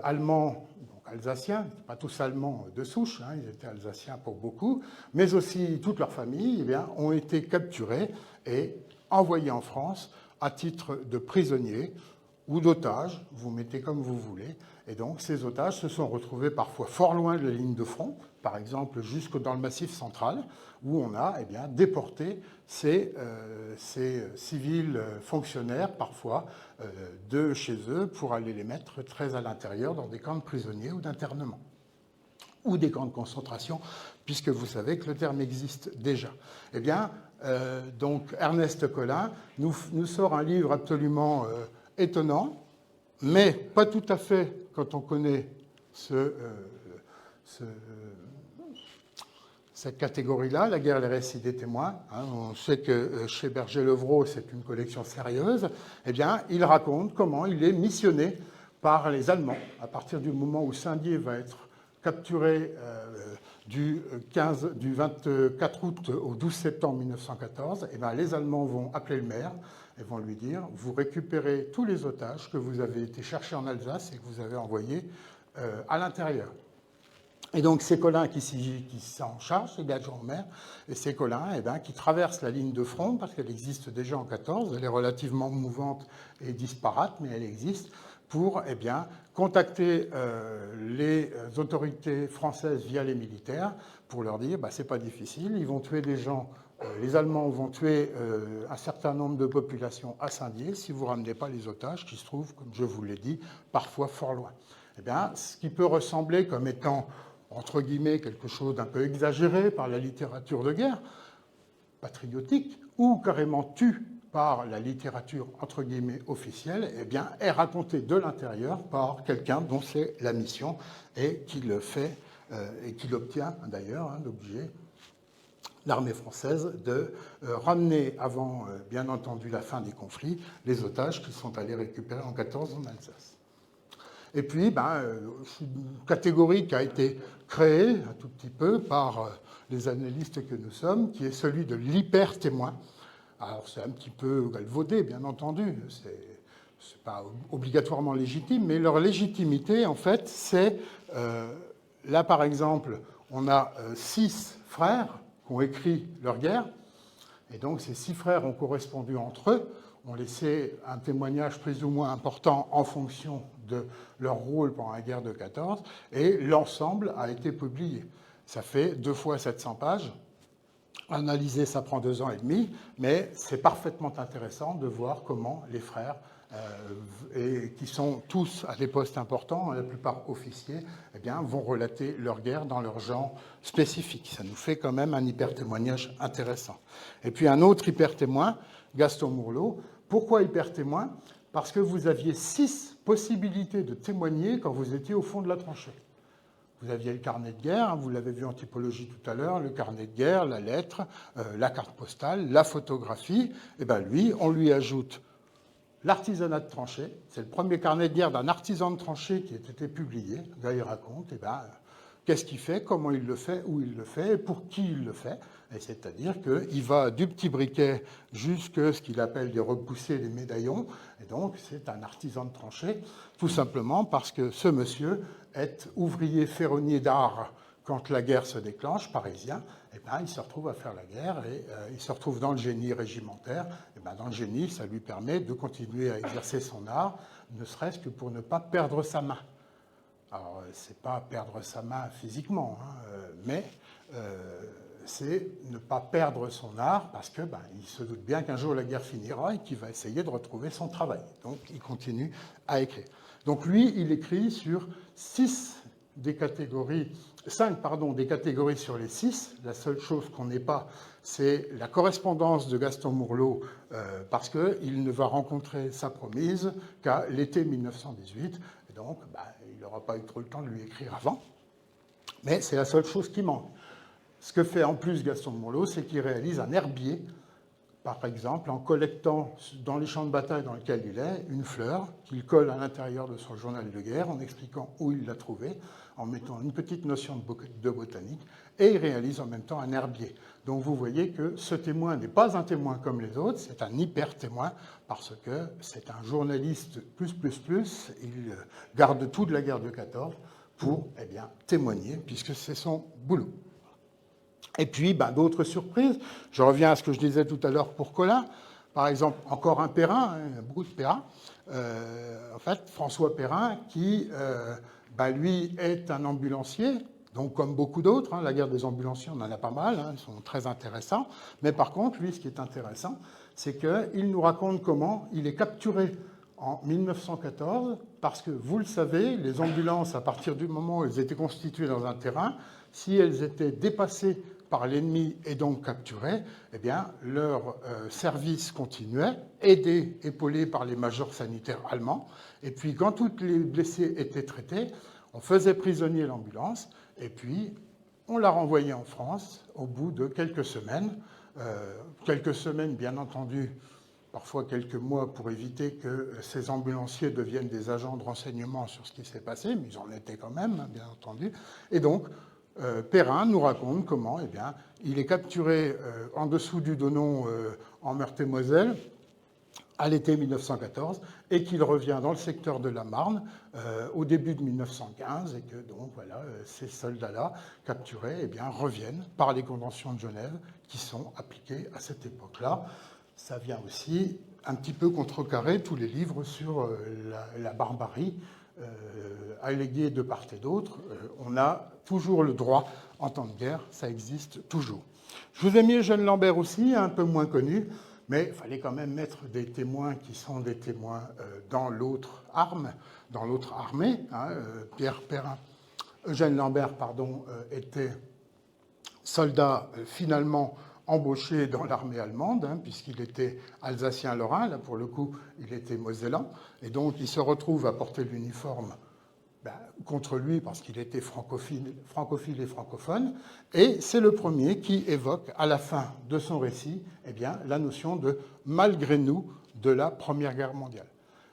allemands, donc alsaciens, pas tous allemands de souche, ils étaient alsaciens pour beaucoup, mais aussi toute leur famille, eh bien, ont été capturés et envoyés en France à titre de prisonniers ou d'otages, vous mettez comme vous voulez. Et donc ces otages se sont retrouvés parfois fort loin de la ligne de front, par exemple jusque dans le Massif central, où on a déporté ces civils fonctionnaires, parfois, de chez eux, pour aller les mettre très à l'intérieur dans des camps de prisonniers ou d'internement, ou des camps de concentration, puisque vous savez que le terme existe déjà. Eh bien, donc Ernest Collin nous sort un livre absolument étonnant, mais pas tout à fait quand on connaît cette catégorie-là, la guerre et les récits des témoins. On sait que chez Berger-Levrault, c'est une collection sérieuse. Eh bien, il raconte comment il est missionné par les Allemands. À partir du moment où Saint-Dié va être capturé du 24 août au 12 septembre 1914, eh bien, les Allemands vont appeler le maire et vont lui dire « Vous récupérez tous les otages que vous avez été chercher en Alsace et que vous avez envoyés à l'intérieur ». Et donc, c'est Collin qui s'en charge, c'est l'adjoint au maire, et c'est Collin qui traverse la ligne de front, parce qu'elle existe déjà en 14, elle est relativement mouvante et disparate, mais elle existe, pour contacter les autorités françaises via les militaires, pour leur dire c'est pas difficile, ils vont tuer des gens, les Allemands vont tuer un certain nombre de populations à Saint-Dié si vous ne ramenez pas les otages qui se trouvent, comme je vous l'ai dit, parfois fort loin. Eh bien, ce qui peut ressembler comme étant, entre guillemets, quelque chose d'un peu exagéré par la littérature de guerre, patriotique, ou carrément tu par la littérature, entre guillemets, officielle, eh bien, est raconté de l'intérieur par quelqu'un dont c'est la mission et qui le fait, et qui l'obtient d'ailleurs, d'obliger l'armée française de ramener, avant, bien entendu, la fin des conflits, les otages qu'ils sont allés récupérer en 14 en Alsace. Et puis, une catégorie qui a été créée un tout petit peu par les analystes que nous sommes, qui est celui de l'hyper-témoin. Alors, c'est un petit peu galvaudé, bien entendu, c'est pas obligatoirement légitime, mais leur légitimité, en fait, c'est, là, par exemple, on a 6 frères qui ont écrit leur guerre, et donc ces 6 frères ont correspondu entre eux, ont laissé un témoignage plus ou moins important en fonction de leur rôle pendant la guerre de 14, et l'ensemble a été publié. Ça fait 2 fois 700 pages. Analyser, ça prend 2 ans et demi, mais c'est parfaitement intéressant de voir comment les frères, et qui sont tous à des postes importants, la plupart officiers, eh bien, vont relater leur guerre dans leur genre spécifique. Ça nous fait quand même un hyper-témoignage intéressant. Et puis un autre hyper-témoin, Gaston Mourlot. Pourquoi hyper-témoin? Parce que vous aviez 6 possibilités de témoigner quand vous étiez au fond de la tranchée. Vous aviez le carnet de guerre, vous l'avez vu en typologie tout à l'heure, le carnet de guerre, la lettre, la carte postale, la photographie. Et bien lui, on lui ajoute l'artisanat de tranchée. C'est le premier carnet de guerre d'un artisan de tranchée qui a été publié. Le gars, il raconte, qu'est-ce qu'il fait, comment il le fait, où il le fait, et pour qui il le fait. Et c'est-à-dire qu'il va du petit briquet jusqu'à ce qu'il appelle des repoussés, des médaillons. Et donc, c'est un artisan de tranchée, tout simplement parce que ce monsieur est ouvrier ferronnier d'art quand la guerre se déclenche, parisien. Et il se retrouve à faire la guerre et il se retrouve dans le génie régimentaire. Et dans le génie, ça lui permet de continuer à exercer son art, ne serait-ce que pour ne pas perdre sa main. Alors, c'est pas perdre sa main physiquement, mais c'est ne pas perdre son art parce que il se doute bien qu'un jour la guerre finira et qu'il va essayer de retrouver son travail. Donc, il continue à écrire. Donc, lui, il écrit sur 5 des catégories sur les 6. La seule chose qu'on n'ait pas, c'est la correspondance de Gaston Mourlot, parce qu'il ne va rencontrer sa promise qu'à l'été 1918. Et donc, il n'aura pas eu trop le temps de lui écrire avant. Mais c'est la seule chose qui manque. Ce que fait en plus Gaston Mourlot, c'est qu'il réalise un herbier, par exemple, en collectant dans les champs de bataille dans lesquels il est, une fleur qu'il colle à l'intérieur de son journal de guerre en expliquant où il l'a trouvée, en mettant une petite notion de botanique, et il réalise en même temps un herbier. Donc vous voyez que ce témoin n'est pas un témoin comme les autres, c'est un hyper-témoin, parce que c'est un journaliste plus, il garde tout de la guerre de 14 pour témoigner, puisque c'est son boulot. Et puis, d'autres surprises. Je reviens à ce que je disais tout à l'heure pour Colin. Par exemple, encore un Perrin, beaucoup de Perrin. En fait, François Perrin, qui, lui, est un ambulancier. Donc, comme beaucoup d'autres, la guerre des ambulanciers, on en a pas mal, ils sont très intéressants. Mais par contre, lui, ce qui est intéressant, c'est qu'il nous raconte comment il est capturé en 1914, parce que, vous le savez, les ambulances, à partir du moment où elles étaient constituées dans un terrain, si elles étaient dépassées par l'ennemi et donc capturés, leur service continuait, aidé, épaulé par les majors sanitaires allemands. Et puis, quand tous les blessés étaient traités, on faisait prisonnier l'ambulance, et puis on la renvoyait en France au bout de quelques semaines. Quelques semaines, bien entendu, parfois quelques mois, pour éviter que ces ambulanciers deviennent des agents de renseignement sur ce qui s'est passé, mais ils en étaient quand même, bien entendu. Et donc, Perrin nous raconte comment il est capturé en dessous du Donon en Meurthe-et-Moselle à l'été 1914 et qu'il revient dans le secteur de la Marne au début de 1915 et que donc voilà, ces soldats-là capturés reviennent par les conventions de Genève qui sont appliquées à cette époque-là. Ça vient aussi un petit peu contrecarrer tous les livres sur la barbarie alléguée de part et d'autre. On a toujours le droit en temps de guerre, ça existe toujours. Je vous ai mis Eugène Lambert aussi, un peu moins connu, mais il fallait quand même mettre des témoins qui sont des témoins dans l'autre arme, dans l'autre armée. Pierre Perrin, Eugène Lambert, pardon, était soldat finalement embauché dans l'armée allemande, puisqu'il était alsacien-lorrain, là pour le coup il était mosellan, et donc il se retrouve à porter l'uniforme contre lui parce qu'il était francophile et francophone, et c'est le premier qui évoque à la fin de son récit la notion de « malgré nous » de la Première Guerre mondiale.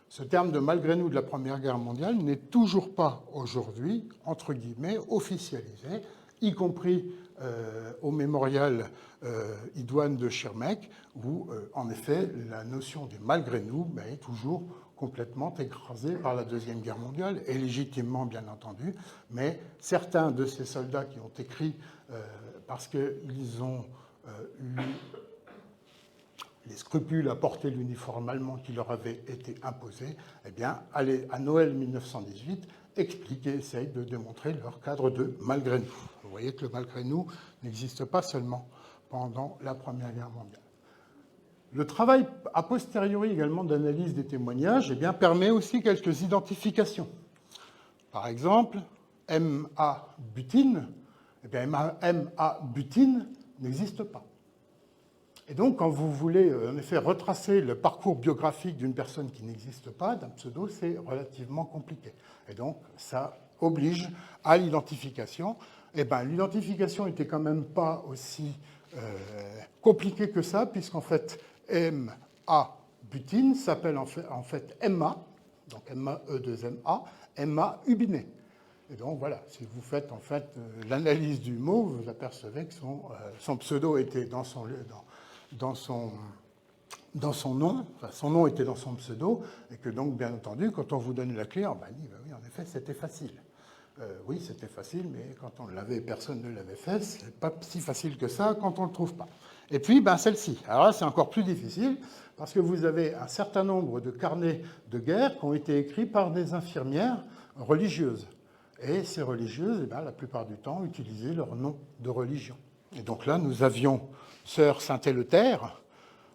Ce terme de « malgré nous » de la Première Guerre mondiale n'est toujours pas aujourd'hui, entre guillemets, officialisé, y compris au mémorial idoine de Schirmeck, où, en effet, la notion de « malgré nous » est toujours complètement écrasée par la Deuxième Guerre mondiale, et légitimement, bien entendu, mais certains de ces soldats qui ont écrit parce qu'ils ont eu les scrupules à porter l'uniforme allemand qui leur avait été imposé, allez, à Noël 1918, expliquer, essayer de démontrer leur cadre de « malgré nous ». Vous voyez que le « malgré nous » n'existe pas seulement pendant la Première Guerre mondiale. Le travail a posteriori également d'analyse des témoignages permet aussi quelques identifications. Par exemple, M.A. Butin, M.A. Butin n'existe pas. Et donc, quand vous voulez en effet retracer le parcours biographique d'une personne qui n'existe pas, d'un pseudo, c'est relativement compliqué. Et donc, ça oblige à l'identification. L'identification n'était quand même pas aussi compliquée que ça, puisqu'en fait, M.A. Butin s'appelle en fait Emma, donc M-A-E-2-M-A, Emma Hubinet. Et donc voilà, si vous faites en fait l'analyse du mot, vous apercevez que son pseudo était dans son nom, enfin son nom était dans son pseudo, et que donc, bien entendu, quand on vous donne la clé, on dit, oui, en effet, c'était facile. Oui, c'était facile, mais quand on l'avait, personne ne l'avait fait, c'est pas si facile que ça quand on ne le trouve pas. Et puis, celle-ci. Alors là, c'est encore plus difficile, parce que vous avez un certain nombre de carnets de guerre qui ont été écrits par des infirmières religieuses. Et ces religieuses, la plupart du temps, utilisaient leur nom de religion. Et donc là, nous avions Sœur Saint-Éleuthère.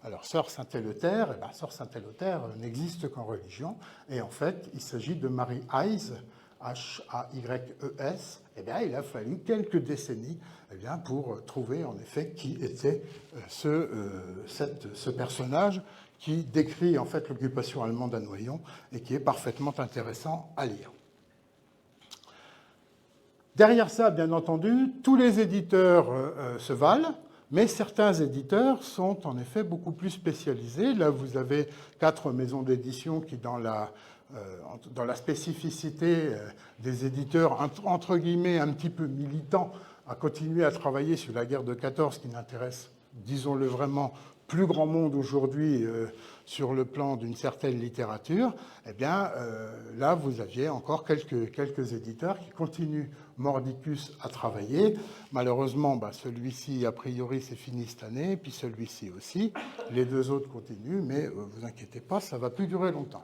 Alors, Sœur Saint-Éleuthère, Sœur Saint-Éleuthère n'existe qu'en religion. Et en fait, il s'agit de Marie Hayes, H-A-Y-E-S. Il a fallu quelques décennies pour trouver en effet qui était ce personnage qui décrit en fait l'occupation allemande à Noyon et qui est parfaitement intéressant à lire. Derrière ça, bien entendu, tous les éditeurs se valent, mais certains éditeurs sont en effet beaucoup plus spécialisés. Là, vous avez 4 maisons d'édition qui, dans la spécificité des éditeurs, entre guillemets, un petit peu militants, a continué à travailler sur la guerre de 14, qui n'intéresse, disons-le vraiment, plus grand monde aujourd'hui sur le plan d'une certaine littérature. Là, vous aviez encore quelques éditeurs qui continuent mordicus à travailler. Malheureusement, celui-ci, a priori, c'est fini cette année, puis celui-ci aussi. Les 2 autres continuent, mais vous inquiétez pas, ça ne va plus durer longtemps.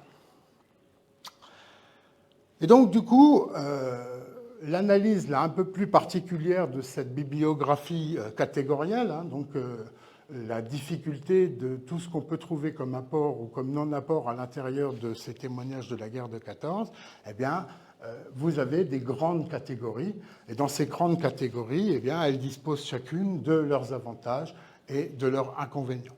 Et donc, du coup, l'analyse là, un peu plus particulière de cette bibliographie catégorielle, donc la difficulté de tout ce qu'on peut trouver comme apport ou comme non-apport à l'intérieur de ces témoignages de la guerre de 14, vous avez des grandes catégories. Et dans ces grandes catégories, elles disposent chacune de leurs avantages et de leurs inconvénients.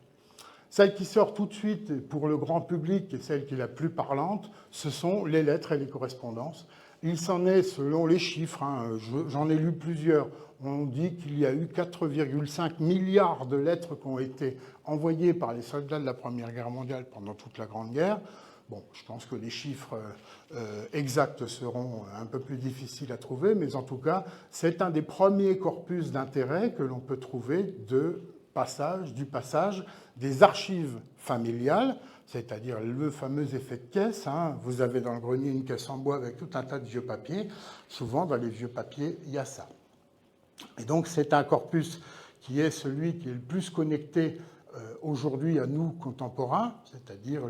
Celle qui sort tout de suite pour le grand public et celle qui est la plus parlante, ce sont les lettres et les correspondances. Il s'en est, selon les chiffres, j'en ai lu plusieurs, on dit qu'il y a eu 4,5 milliards de lettres qui ont été envoyées par les soldats de la Première Guerre mondiale pendant toute la Grande Guerre. Bon, je pense que les chiffres exacts seront un peu plus difficiles à trouver, mais en tout cas, c'est un des premiers corpus d'intérêt que l'on peut trouver du passage des archives familiales, c'est-à-dire le fameux effet de caisse. Vous avez dans le grenier une caisse en bois avec tout un tas de vieux papiers. Souvent, dans les vieux papiers, il y a ça. Et donc, c'est un corpus qui est celui qui est le plus connecté aujourd'hui à nous, contemporains, c'est-à-dire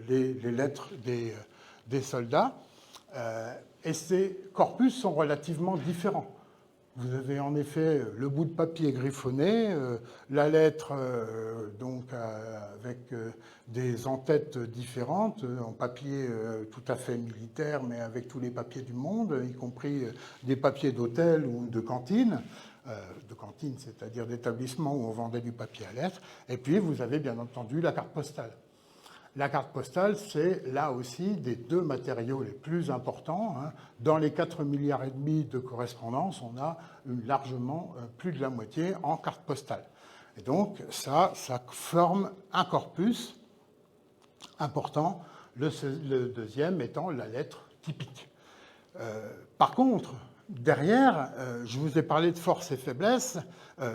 les lettres des soldats. Et ces corpus sont relativement différents. Vous avez en effet le bout de papier griffonné, la lettre donc avec des en-têtes différentes, en papier tout à fait militaire, mais avec tous les papiers du monde, y compris des papiers d'hôtel ou de cantine, c'est-à-dire d'établissement où on vendait du papier à lettres. Et puis vous avez bien entendu la carte postale. La carte postale, c'est là aussi des deux matériaux les plus importants. Dans les 4,5 milliards de correspondances, on a largement plus de la moitié en carte postale. Et donc ça forme un corpus important, le deuxième étant la lettre typique. Par contre, derrière, je vous ai parlé de forces et faiblesses.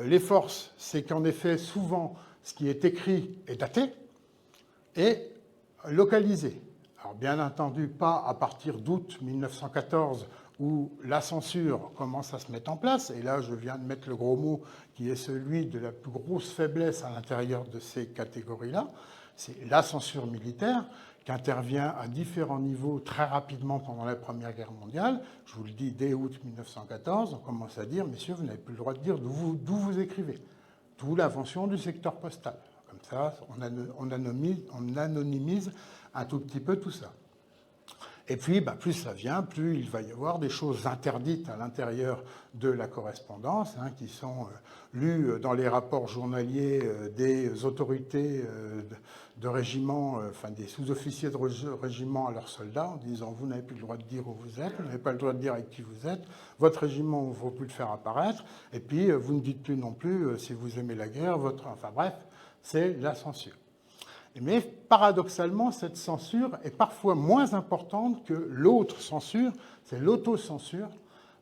Les forces, c'est qu'en effet, souvent, ce qui est écrit est daté, et localisé. Alors bien entendu, pas à partir d'août 1914 où la censure commence à se mettre en place, et là je viens de mettre le gros mot qui est celui de la plus grosse faiblesse à l'intérieur de ces catégories-là, c'est la censure militaire qui intervient à différents niveaux très rapidement pendant la Première Guerre mondiale. Je vous le dis, dès août 1914, on commence à dire « Messieurs, vous n'avez plus le droit de dire d'où vous écrivez ». D'où l'invention du secteur postal. Comme ça, on anonymise un tout petit peu tout ça. Et puis, plus ça vient, plus il va y avoir des choses interdites à l'intérieur de la correspondance, qui sont lues dans les rapports journaliers des autorités de régiment, enfin des sous-officiers de régiment à leurs soldats, en disant « Vous n'avez plus le droit de dire où vous êtes, vous n'avez pas le droit de dire avec qui vous êtes, votre régiment, on ne veut plus le faire apparaître, et puis vous ne dites plus non plus si vous aimez la guerre, enfin bref, c'est la censure. » Mais paradoxalement, cette censure est parfois moins importante que l'autre censure, c'est l'autocensure,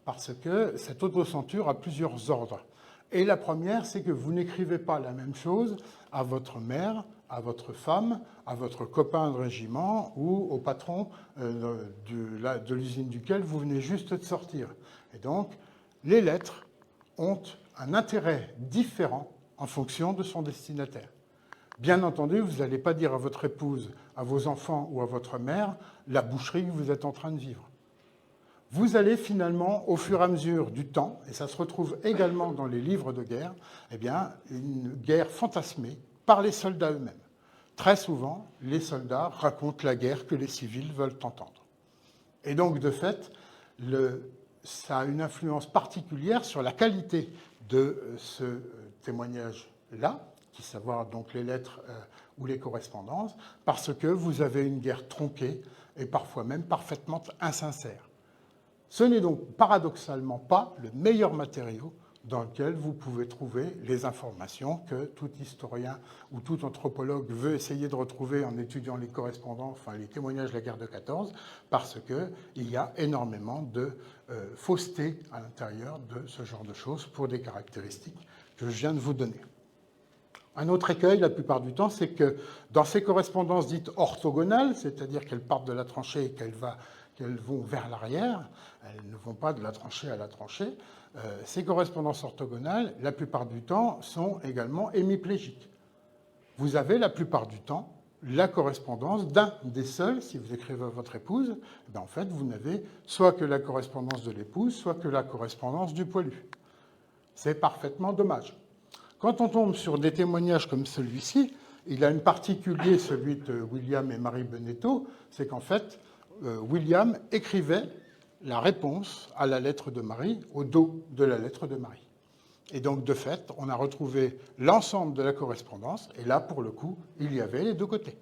parce que cette autocensure a plusieurs ordres. Et la première, c'est que vous n'écrivez pas la même chose à votre mère, à votre femme, à votre copain de régiment ou au patron de l'usine duquel vous venez juste de sortir. Et donc, les lettres ont un intérêt différent en fonction de son destinataire. Bien entendu, vous n'allez pas dire à votre épouse, à vos enfants ou à votre mère la boucherie que vous êtes en train de vivre. Vous allez finalement, au fur et à mesure du temps, et ça se retrouve également dans les livres de guerre, une guerre fantasmée par les soldats eux-mêmes. Très souvent, les soldats racontent la guerre que les civils veulent entendre. Et donc, de fait, ça a une influence particulière sur la qualité de ce témoignage-là, qui savoir donc les lettres ou les correspondances, parce que vous avez une guerre tronquée et parfois même parfaitement insincère. Ce n'est donc paradoxalement pas le meilleur matériau dans lequel vous pouvez trouver les informations que tout historien ou tout anthropologue veut essayer de retrouver en étudiant les correspondances, enfin les témoignages de la guerre de 14, parce qu'il y a énormément de fausseté à l'intérieur de ce genre de choses pour des caractéristiques que je viens de vous donner. Un autre écueil, la plupart du temps, c'est que dans ces correspondances dites orthogonales, c'est-à-dire qu'elles partent de la tranchée et qu'elles vont vers l'arrière, elles ne vont pas de la tranchée à la tranchée, ces correspondances orthogonales, la plupart du temps, sont également hémiplégiques. Vous avez la plupart du temps la correspondance d'un des seuls, si vous écrivez à votre épouse, en fait, vous n'avez soit que la correspondance de l'épouse, soit que la correspondance du poilu. C'est parfaitement dommage. Quand on tombe sur des témoignages comme celui-ci, il a une particulier, celui de William et Marie Benetto, c'est qu'en fait, William écrivait la réponse à la lettre de Marie au dos de la lettre de Marie. Et donc, de fait, on a retrouvé l'ensemble de la correspondance, et là, pour le coup, il y avait les deux côtés.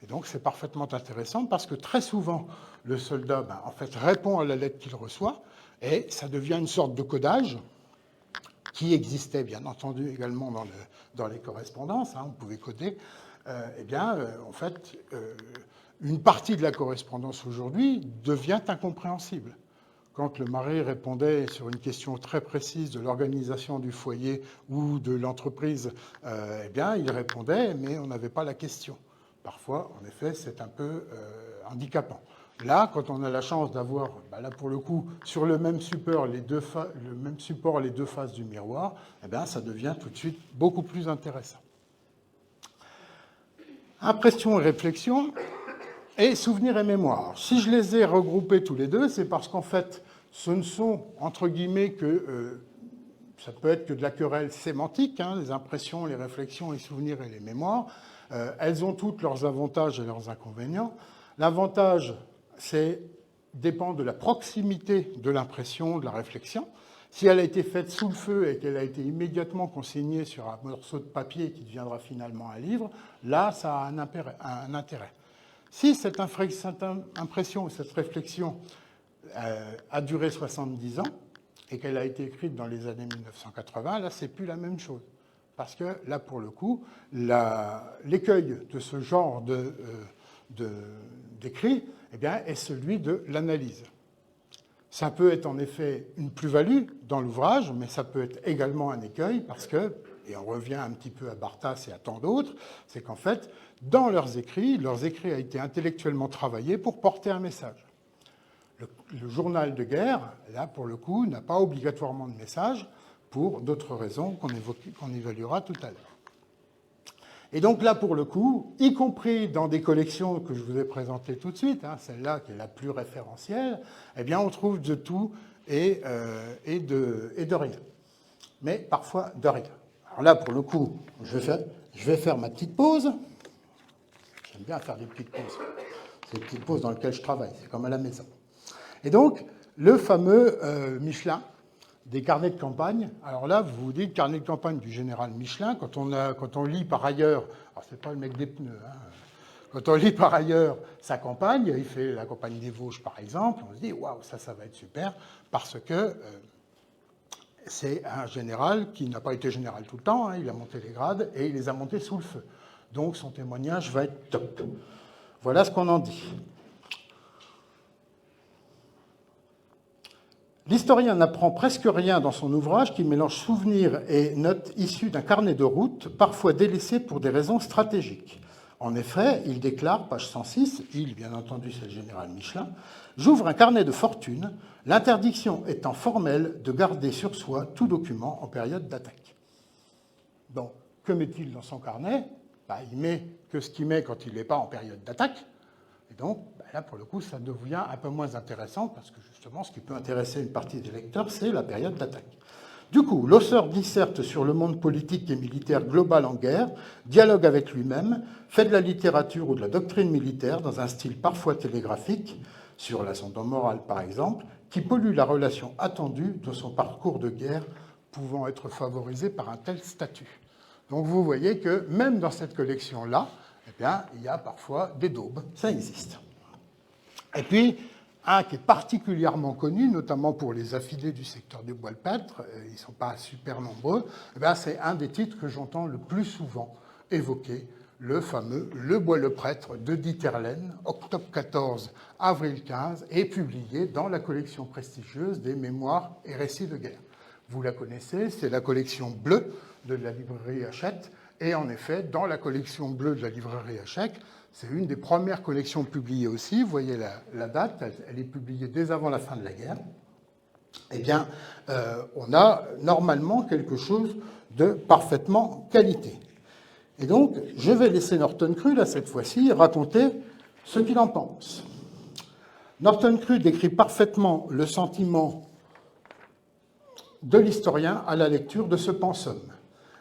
Et donc, c'est parfaitement intéressant parce que très souvent, le soldat, en fait, répond à la lettre qu'il reçoit, et ça devient une sorte de codage qui existait bien entendu également dans les correspondances, on pouvait coder, en fait, une partie de la correspondance aujourd'hui devient incompréhensible. Quand le mari répondait sur une question très précise de l'organisation du foyer ou de l'entreprise, il répondait, mais on n'avait pas la question. Parfois, en effet, c'est un peu handicapant. Là, quand on a la chance d'avoir, là pour le coup, sur le même support les deux faces du miroir, ça devient tout de suite beaucoup plus intéressant. Impression et réflexion et souvenir et mémoire. Si je les ai regroupés tous les deux, c'est parce qu'en fait, ce ne sont, entre guillemets, que ça peut être que de la querelle sémantique, hein, les impressions, les réflexions, les souvenirs et les mémoires. Elles ont toutes leurs avantages et leurs inconvénients. L'avantage, dépend de la proximité de l'impression, de la réflexion. Si elle a été faite sous le feu et qu'elle a été immédiatement consignée sur un morceau de papier qui deviendra finalement un livre, là, ça a un intérêt. Si cette impression ou cette réflexion a duré 70 ans et qu'elle a été écrite dans les années 1980, là, c'est plus la même chose. Parce que là, pour le coup, l'écueil de ce genre d'écrit eh bien, est celui de l'analyse. Ça peut être en effet une plus-value dans l'ouvrage, mais ça peut être également un écueil parce que, et on revient un petit peu à Barthes et à tant d'autres, c'est qu'en fait, dans leurs écrits ont été intellectuellement travaillés pour porter un message. Le journal de guerre, là, pour le coup, n'a pas obligatoirement de message pour d'autres raisons qu'on évaluera tout à l'heure. Et donc là, pour le coup, y compris dans des collections que je vous ai présentées tout de suite, hein, celle-là qui est la plus référentielle, eh bien, on trouve de tout et de rien. Mais parfois de rien. Alors là, pour le coup, je vais faire ma petite pause. J'aime bien faire des petites pauses. C'est des petites pauses dans lesquelles je travaille, c'est comme à la maison. Et donc, le fameux Michelin, des carnets de campagne. Alors là, vous vous dites, carnet de campagne du général Michelin, quand on lit par ailleurs, alors c'est pas le mec des pneus, hein, quand on lit par ailleurs sa campagne, il fait la campagne des Vosges par exemple, on se dit, waouh, ça va être super, parce que c'est un général qui n'a pas été général tout le temps, hein, il a monté les grades et il les a montés sous le feu. Donc son témoignage va être top. Voilà ce qu'on en dit. L'historien n'apprend presque rien dans son ouvrage qui mélange souvenirs et notes issues d'un carnet de route, parfois délaissé pour des raisons stratégiques. En effet, il déclare, page 106, il, bien entendu, c'est le général Michelin, « J'ouvre un carnet de fortune, l'interdiction étant formelle de garder sur soi tout document en période d'attaque. » Donc, que met-il dans son carnet ? Il met que ce qu'il met quand il n'est pas en période d'attaque. Et donc, là, pour le coup, ça devient un peu moins intéressant, parce que justement, ce qui peut intéresser une partie des lecteurs, c'est la période d'attaque. Du coup, l'auteur disserte sur le monde politique et militaire global en guerre, dialogue avec lui-même, fait de la littérature ou de la doctrine militaire dans un style parfois télégraphique, sur l'ascendant moral par exemple, qui pollue la relation attendue de son parcours de guerre pouvant être favorisé par un tel statut. Donc vous voyez que même dans cette collection-là, eh bien, il y a parfois des daubes, ça existe. Et puis, un qui est particulièrement connu, notamment pour les affiliés du secteur du bois-le-pêtre, ils ne sont pas super nombreux, eh bien, c'est un des titres que j'entends le plus souvent évoquer, le fameux Le bois-le-prêtre de Dieterlen, octobre 14, avril 15, et publié dans la collection prestigieuse des Mémoires et récits de guerre. Vous la connaissez, c'est la collection bleue de la librairie Hachette. Et en effet, dans la collection bleue de la librairie Hachette, c'est une des premières collections publiées aussi. Vous voyez la date, elle est publiée dès avant la fin de la guerre. Eh bien, on a normalement quelque chose de parfaitement qualité. Et donc, je vais laisser Norton Crue, là, cette fois-ci, raconter ce qu'il en pense. Norton Crue décrit parfaitement le sentiment de l'historien à la lecture de ce pensum.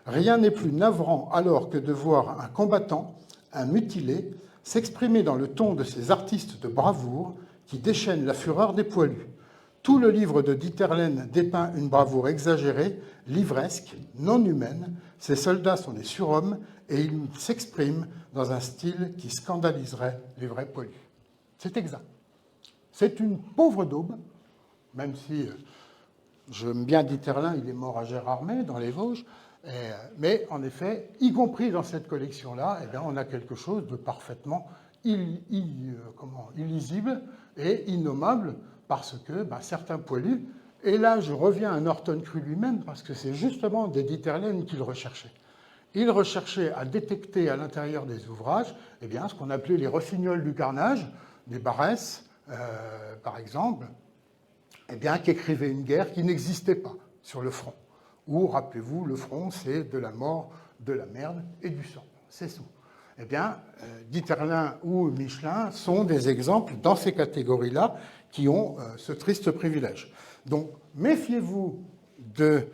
Rien n'est plus navrant alors que de voir un combattant, un mutilé, s'exprimer dans le ton de ces artistes de bravoure qui déchaînent la fureur des poilus. Tout le livre de Dieterlen dépeint une bravoure exagérée, livresque, non humaine. Ces soldats sont des surhommes et ils s'expriment dans un style qui scandaliserait les vrais poilus. C'est exact. C'est une pauvre daube, même si j'aime bien Dieterlen, il est mort à Gérardmer, dans les Vosges. Mais en effet, y compris dans cette collection-là, eh bien, on a quelque chose de parfaitement illisible et innommable parce que certains poilus, et là je reviens à Norton Crue lui-même parce que c'est justement des Dieterlen qu'il recherchait. Il recherchait à détecter à l'intérieur des ouvrages eh bien, ce qu'on appelait les rossignols du carnage, des Barès par exemple, eh bien, qui écrivaient une guerre qui n'existait pas sur le front. Ou, rappelez-vous, le front, c'est de la mort, de la merde et du sang. C'est tout. Eh bien, Dieterlen ou Michelin sont des exemples dans ces catégories-là qui ont ce triste privilège. Donc, méfiez-vous de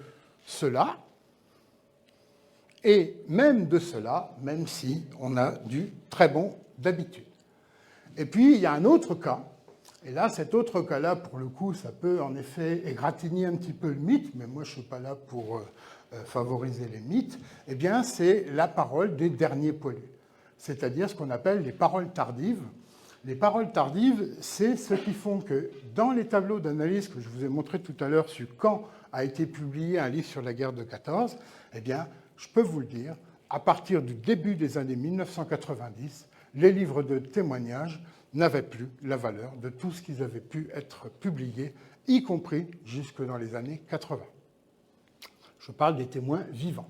cela, et même de cela, même si on a du très bon d'habitude. Et puis, il y a un autre cas, et là, cet autre cas-là, pour le coup, ça peut en effet égratigner un petit peu le mythe, mais moi, je ne suis pas là pour favoriser les mythes, eh bien, c'est la parole des derniers poilus, c'est-à-dire ce qu'on appelle les paroles tardives. Les paroles tardives, c'est ce qui font que dans les tableaux d'analyse que je vous ai montré tout à l'heure sur quand a été publié un livre sur la guerre de 14, eh bien, je peux vous le dire, à partir du début des années 1990, les livres de témoignages n'avaient plus la valeur de tout ce qu'ils avaient pu être publiés, y compris jusque dans les années 80. Je parle des témoins vivants.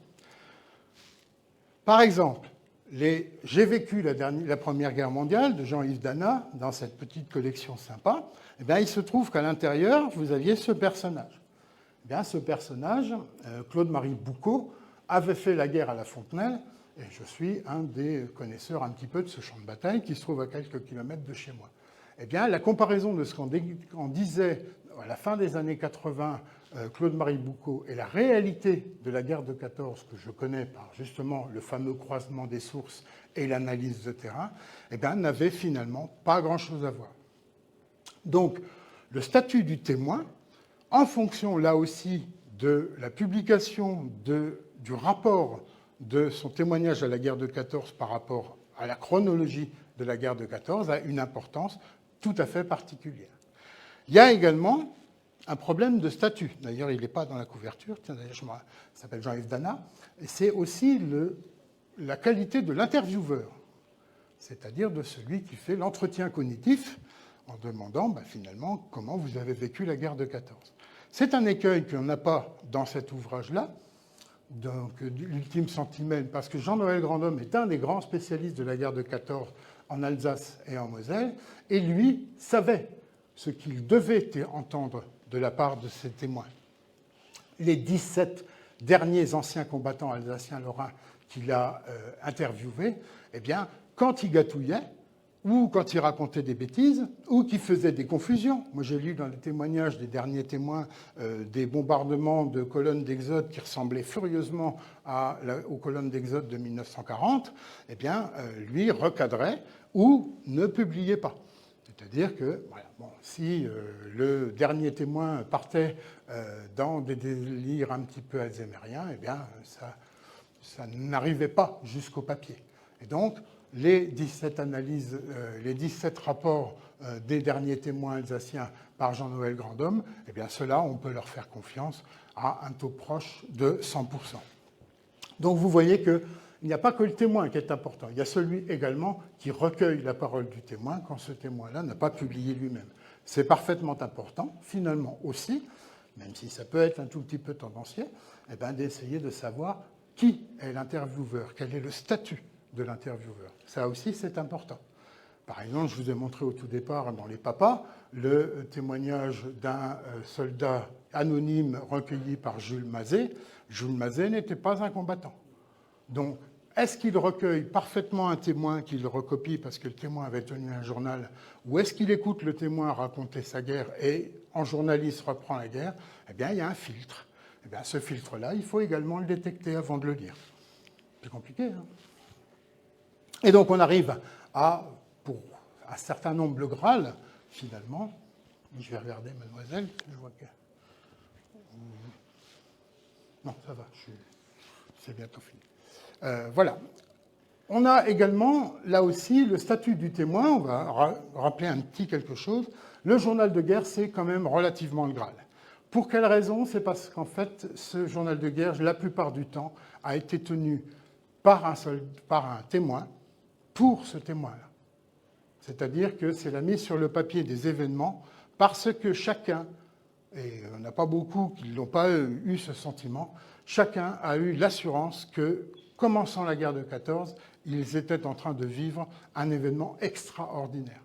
Par exemple, J'ai vécu la Première Guerre mondiale de Jean-Yves Dana, dans cette petite collection sympa. Eh bien, il se trouve qu'à l'intérieur, vous aviez ce personnage. Eh bien, ce personnage, Claude-Marie Boucaud, avait fait la guerre à la Fontenelle, et je suis un des connaisseurs un petit peu de ce champ de bataille qui se trouve à quelques kilomètres de chez moi. Eh bien, la comparaison de ce qu'en disait à la fin des années 80 Claude-Marie Boucaud et la réalité de la guerre de 14 que je connais par justement le fameux croisement des sources et l'analyse de terrain, eh bien, n'avait finalement pas grand-chose à voir. Donc, le statut du témoin, en fonction là aussi de la publication du rapport de son témoignage à la guerre de 14 par rapport à la chronologie de la guerre de 14, a une importance tout à fait particulière. Il y a également un problème de statut. D'ailleurs, il n'est pas dans la couverture. Tiens, d'ailleurs, il s'appelle Jean-Yves Dana. Et c'est aussi la qualité de l'intervieweur, c'est-à-dire de celui qui fait l'entretien cognitif en demandant finalement comment vous avez vécu la guerre de 14. C'est un écueil qu'on n'a pas dans cet ouvrage-là, donc l'ultime sentinelle, parce que Jean-Noël Grandhomme est un des grands spécialistes de la guerre de 14 en Alsace et en Moselle, et lui savait ce qu'il devait entendre de la part de ses témoins. Les 17 derniers anciens combattants alsaciens-lorrains qu'il a interviewés, eh bien, quand il gâtouillait, ou quand il racontait des bêtises, ou qu'il faisait des confusions. Moi, j'ai lu dans les témoignages des derniers témoins des bombardements de colonnes d'Exode qui ressemblaient furieusement aux colonnes d'Exode de 1940, eh bien, lui recadrait ou ne publiait pas. C'est-à-dire que voilà, si le dernier témoin partait dans des délires un petit peu alzhémériens, eh bien, ça n'arrivait pas jusqu'au papier. Et donc, les 17 analyses, les 17 rapports des derniers témoins alsaciens par Jean-Noël Grandhomme, eh bien, ceux-là, on peut leur faire confiance à un taux proche de 100%. Donc, vous voyez qu'il n'y a pas que le témoin qui est important. Il y a celui également qui recueille la parole du témoin quand ce témoin-là n'a pas publié lui-même. C'est parfaitement important, finalement aussi, même si ça peut être un tout petit peu tendancieux, eh bien, d'essayer de savoir qui est l'intervieweur, quel est le statut de l'intervieweur. Ça aussi, c'est important. Par exemple, je vous ai montré au tout départ, dans Les Papas, le témoignage d'un soldat anonyme recueilli par Jules Mazet. Jules Mazet n'était pas un combattant. Donc, est-ce qu'il recueille parfaitement un témoin qu'il recopie parce que le témoin avait tenu un journal, ou est-ce qu'il écoute le témoin raconter sa guerre et, en journaliste, reprend la guerre? Eh bien, il y a un filtre. Eh bien, ce filtre-là, il faut également le détecter avant de le lire. C'est compliqué, hein? Et donc, on arrive pour un certain nombre de Graal, finalement. Je vais regarder, mademoiselle, je vois que... Non, ça va, c'est bientôt fini. Voilà. On a également, là aussi, le statut du témoin. On va rappeler un petit quelque chose. Le journal de guerre, c'est quand même relativement le Graal. Pour quelle raison? C'est parce qu'en fait, ce journal de guerre, la plupart du temps, a été tenu par un témoin pour ce témoin-là. C'est-à-dire que c'est la mise sur le papier des événements parce que chacun, et on n'a pas beaucoup qui n'ont pas eu ce sentiment, chacun a eu l'assurance que, commençant la guerre de 14, ils étaient en train de vivre un événement extraordinaire,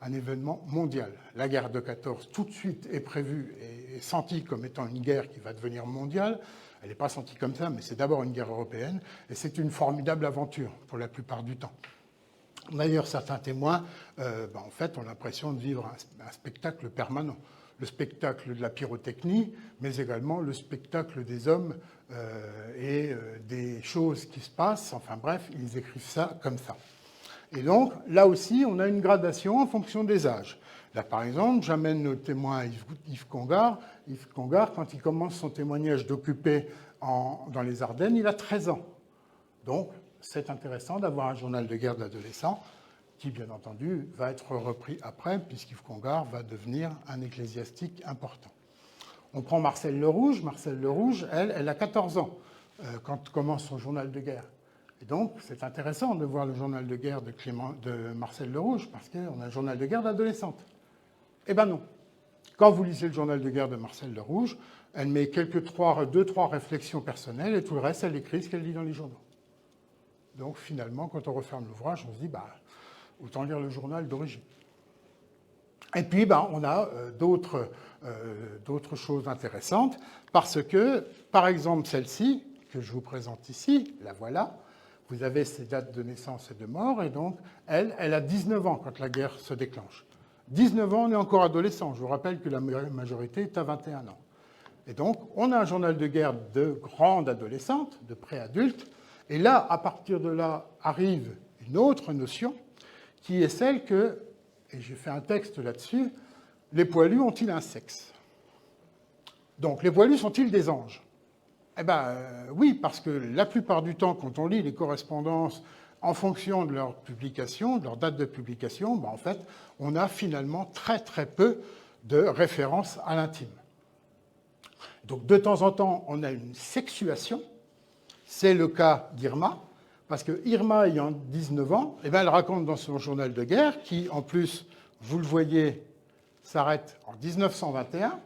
un événement mondial. La guerre de 14, tout de suite, est prévue et est sentie comme étant une guerre qui va devenir mondiale. Elle n'est pas sentie comme ça, mais c'est d'abord une guerre européenne, et c'est une formidable aventure pour la plupart du temps. D'ailleurs, certains témoins, en fait, ont l'impression de vivre un spectacle permanent. le spectacle de la pyrotechnie, mais également le spectacle des hommes et des choses qui se passent. Enfin bref, ils écrivent ça comme ça. Et donc, là aussi, on a une gradation en fonction des âges. Là, par exemple, j'amène le témoin Yves Congar. Yves Congar, quand il commence son témoignage d'occupé dans les Ardennes, il a 13 ans. Donc, c'est intéressant d'avoir un journal de guerre d'adolescent qui, bien entendu, va être repris après, puisqu'Yves Congar va devenir un ecclésiastique important. On prend Marcelle Le Rouge. Marcelle Le Rouge, elle a 14 ans quand commence son journal de guerre. Et donc, c'est intéressant de voir le journal de guerre de Marcelle Le Rouge, parce qu'on a un journal de guerre d'adolescente. Eh bien non. Quand vous lisez le journal de guerre de Marcelle Le Rouge, elle met deux, trois réflexions personnelles, et tout le reste, elle écrit ce qu'elle lit dans les journaux. Donc, finalement, quand on referme l'ouvrage, on se dit, autant lire le journal d'origine. Et puis, on a d'autres choses intéressantes, parce que, par exemple, celle-ci, que je vous présente ici, la voilà, vous avez ses dates de naissance et de mort, et donc, elle a 19 ans quand la guerre se déclenche. 19 ans, on est encore adolescent. Je vous rappelle que la majorité est à 21 ans. Et donc, on a un journal de guerre de grande adolescente, de préadulte, et là, à partir de là, arrive une autre notion, qui est celle que, et j'ai fait un texte là-dessus, les poilus ont-ils un sexe? Donc, les poilus sont-ils des anges? Eh bien, oui, parce que la plupart du temps, quand on lit les correspondances en fonction de leur publication, de leur date de publication, en fait, on a finalement très très peu de références à l'intime. Donc, de temps en temps, on a une sexuation. C'est le cas d'Irma, parce que Irma, ayant 19 ans, elle raconte dans son journal de guerre, qui, en plus, vous le voyez, s'arrête en 1921,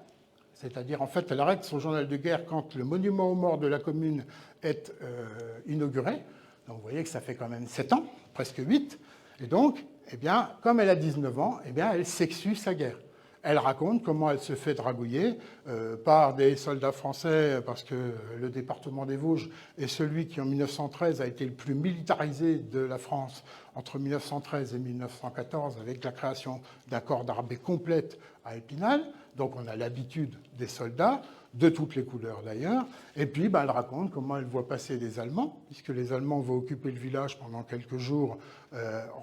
c'est-à-dire, en fait, elle arrête son journal de guerre quand le monument aux morts de la commune est inauguré. Donc, vous voyez que ça fait quand même 7 ans, presque 8. Et donc, comme elle a 19 ans, elle sexue sa guerre. Elle raconte comment elle se fait dragouiller par des soldats français, parce que le département des Vosges est celui qui, en 1913, a été le plus militarisé de la France entre 1913 et 1914, avec la création d'un corps d'armée complète à Épinal. Donc on a l'habitude des soldats, de toutes les couleurs d'ailleurs. Et puis elle raconte comment elle voit passer des Allemands, puisque les Allemands vont occuper le village pendant quelques jours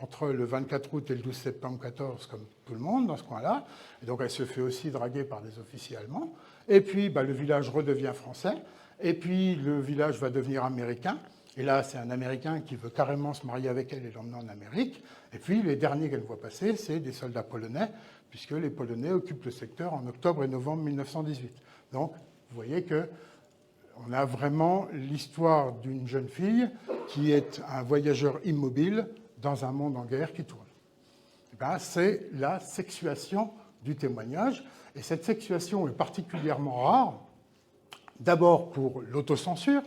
entre le 24 août et le 12 septembre 14, comme tout le monde dans ce coin-là. Et donc elle se fait aussi draguer par des officiers allemands. Et puis le village redevient français. Et puis le village va devenir américain. Et là, c'est un Américain qui veut carrément se marier avec elle et l'emmener en Amérique. Et puis les derniers qu'elle voit passer, c'est des soldats polonais, puisque les Polonais occupent le secteur en octobre et novembre 1918. Donc, vous voyez qu'on a vraiment l'histoire d'une jeune fille qui est un voyageur immobile dans un monde en guerre qui tourne. C'est la sexuation du témoignage. Et cette sexuation est particulièrement rare, d'abord pour l'autocensure,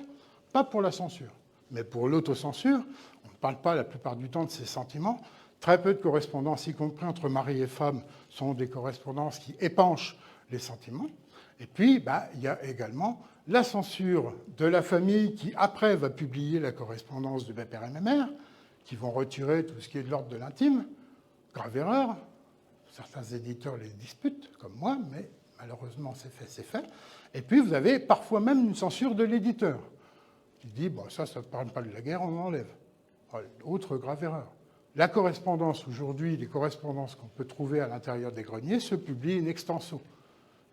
pas pour la censure, mais pour l'autocensure. On ne parle pas la plupart du temps de ses sentiments. Très peu de correspondances, y compris entre mari et femme, sont des correspondances qui épanchent les sentiments. Et puis, il y a également la censure de la famille qui, après, va publier la correspondance de mes pères et mes mères, qui vont retirer tout ce qui est de l'ordre de l'intime. Grave erreur. Certains éditeurs les disputent, comme moi, mais malheureusement, c'est fait, c'est fait. Et puis, vous avez parfois même une censure de l'éditeur, qui dit, ça ne parle pas de la guerre, on enlève. Autre grave erreur. La correspondance, aujourd'hui, les correspondances qu'on peut trouver à l'intérieur des greniers se publient in extenso.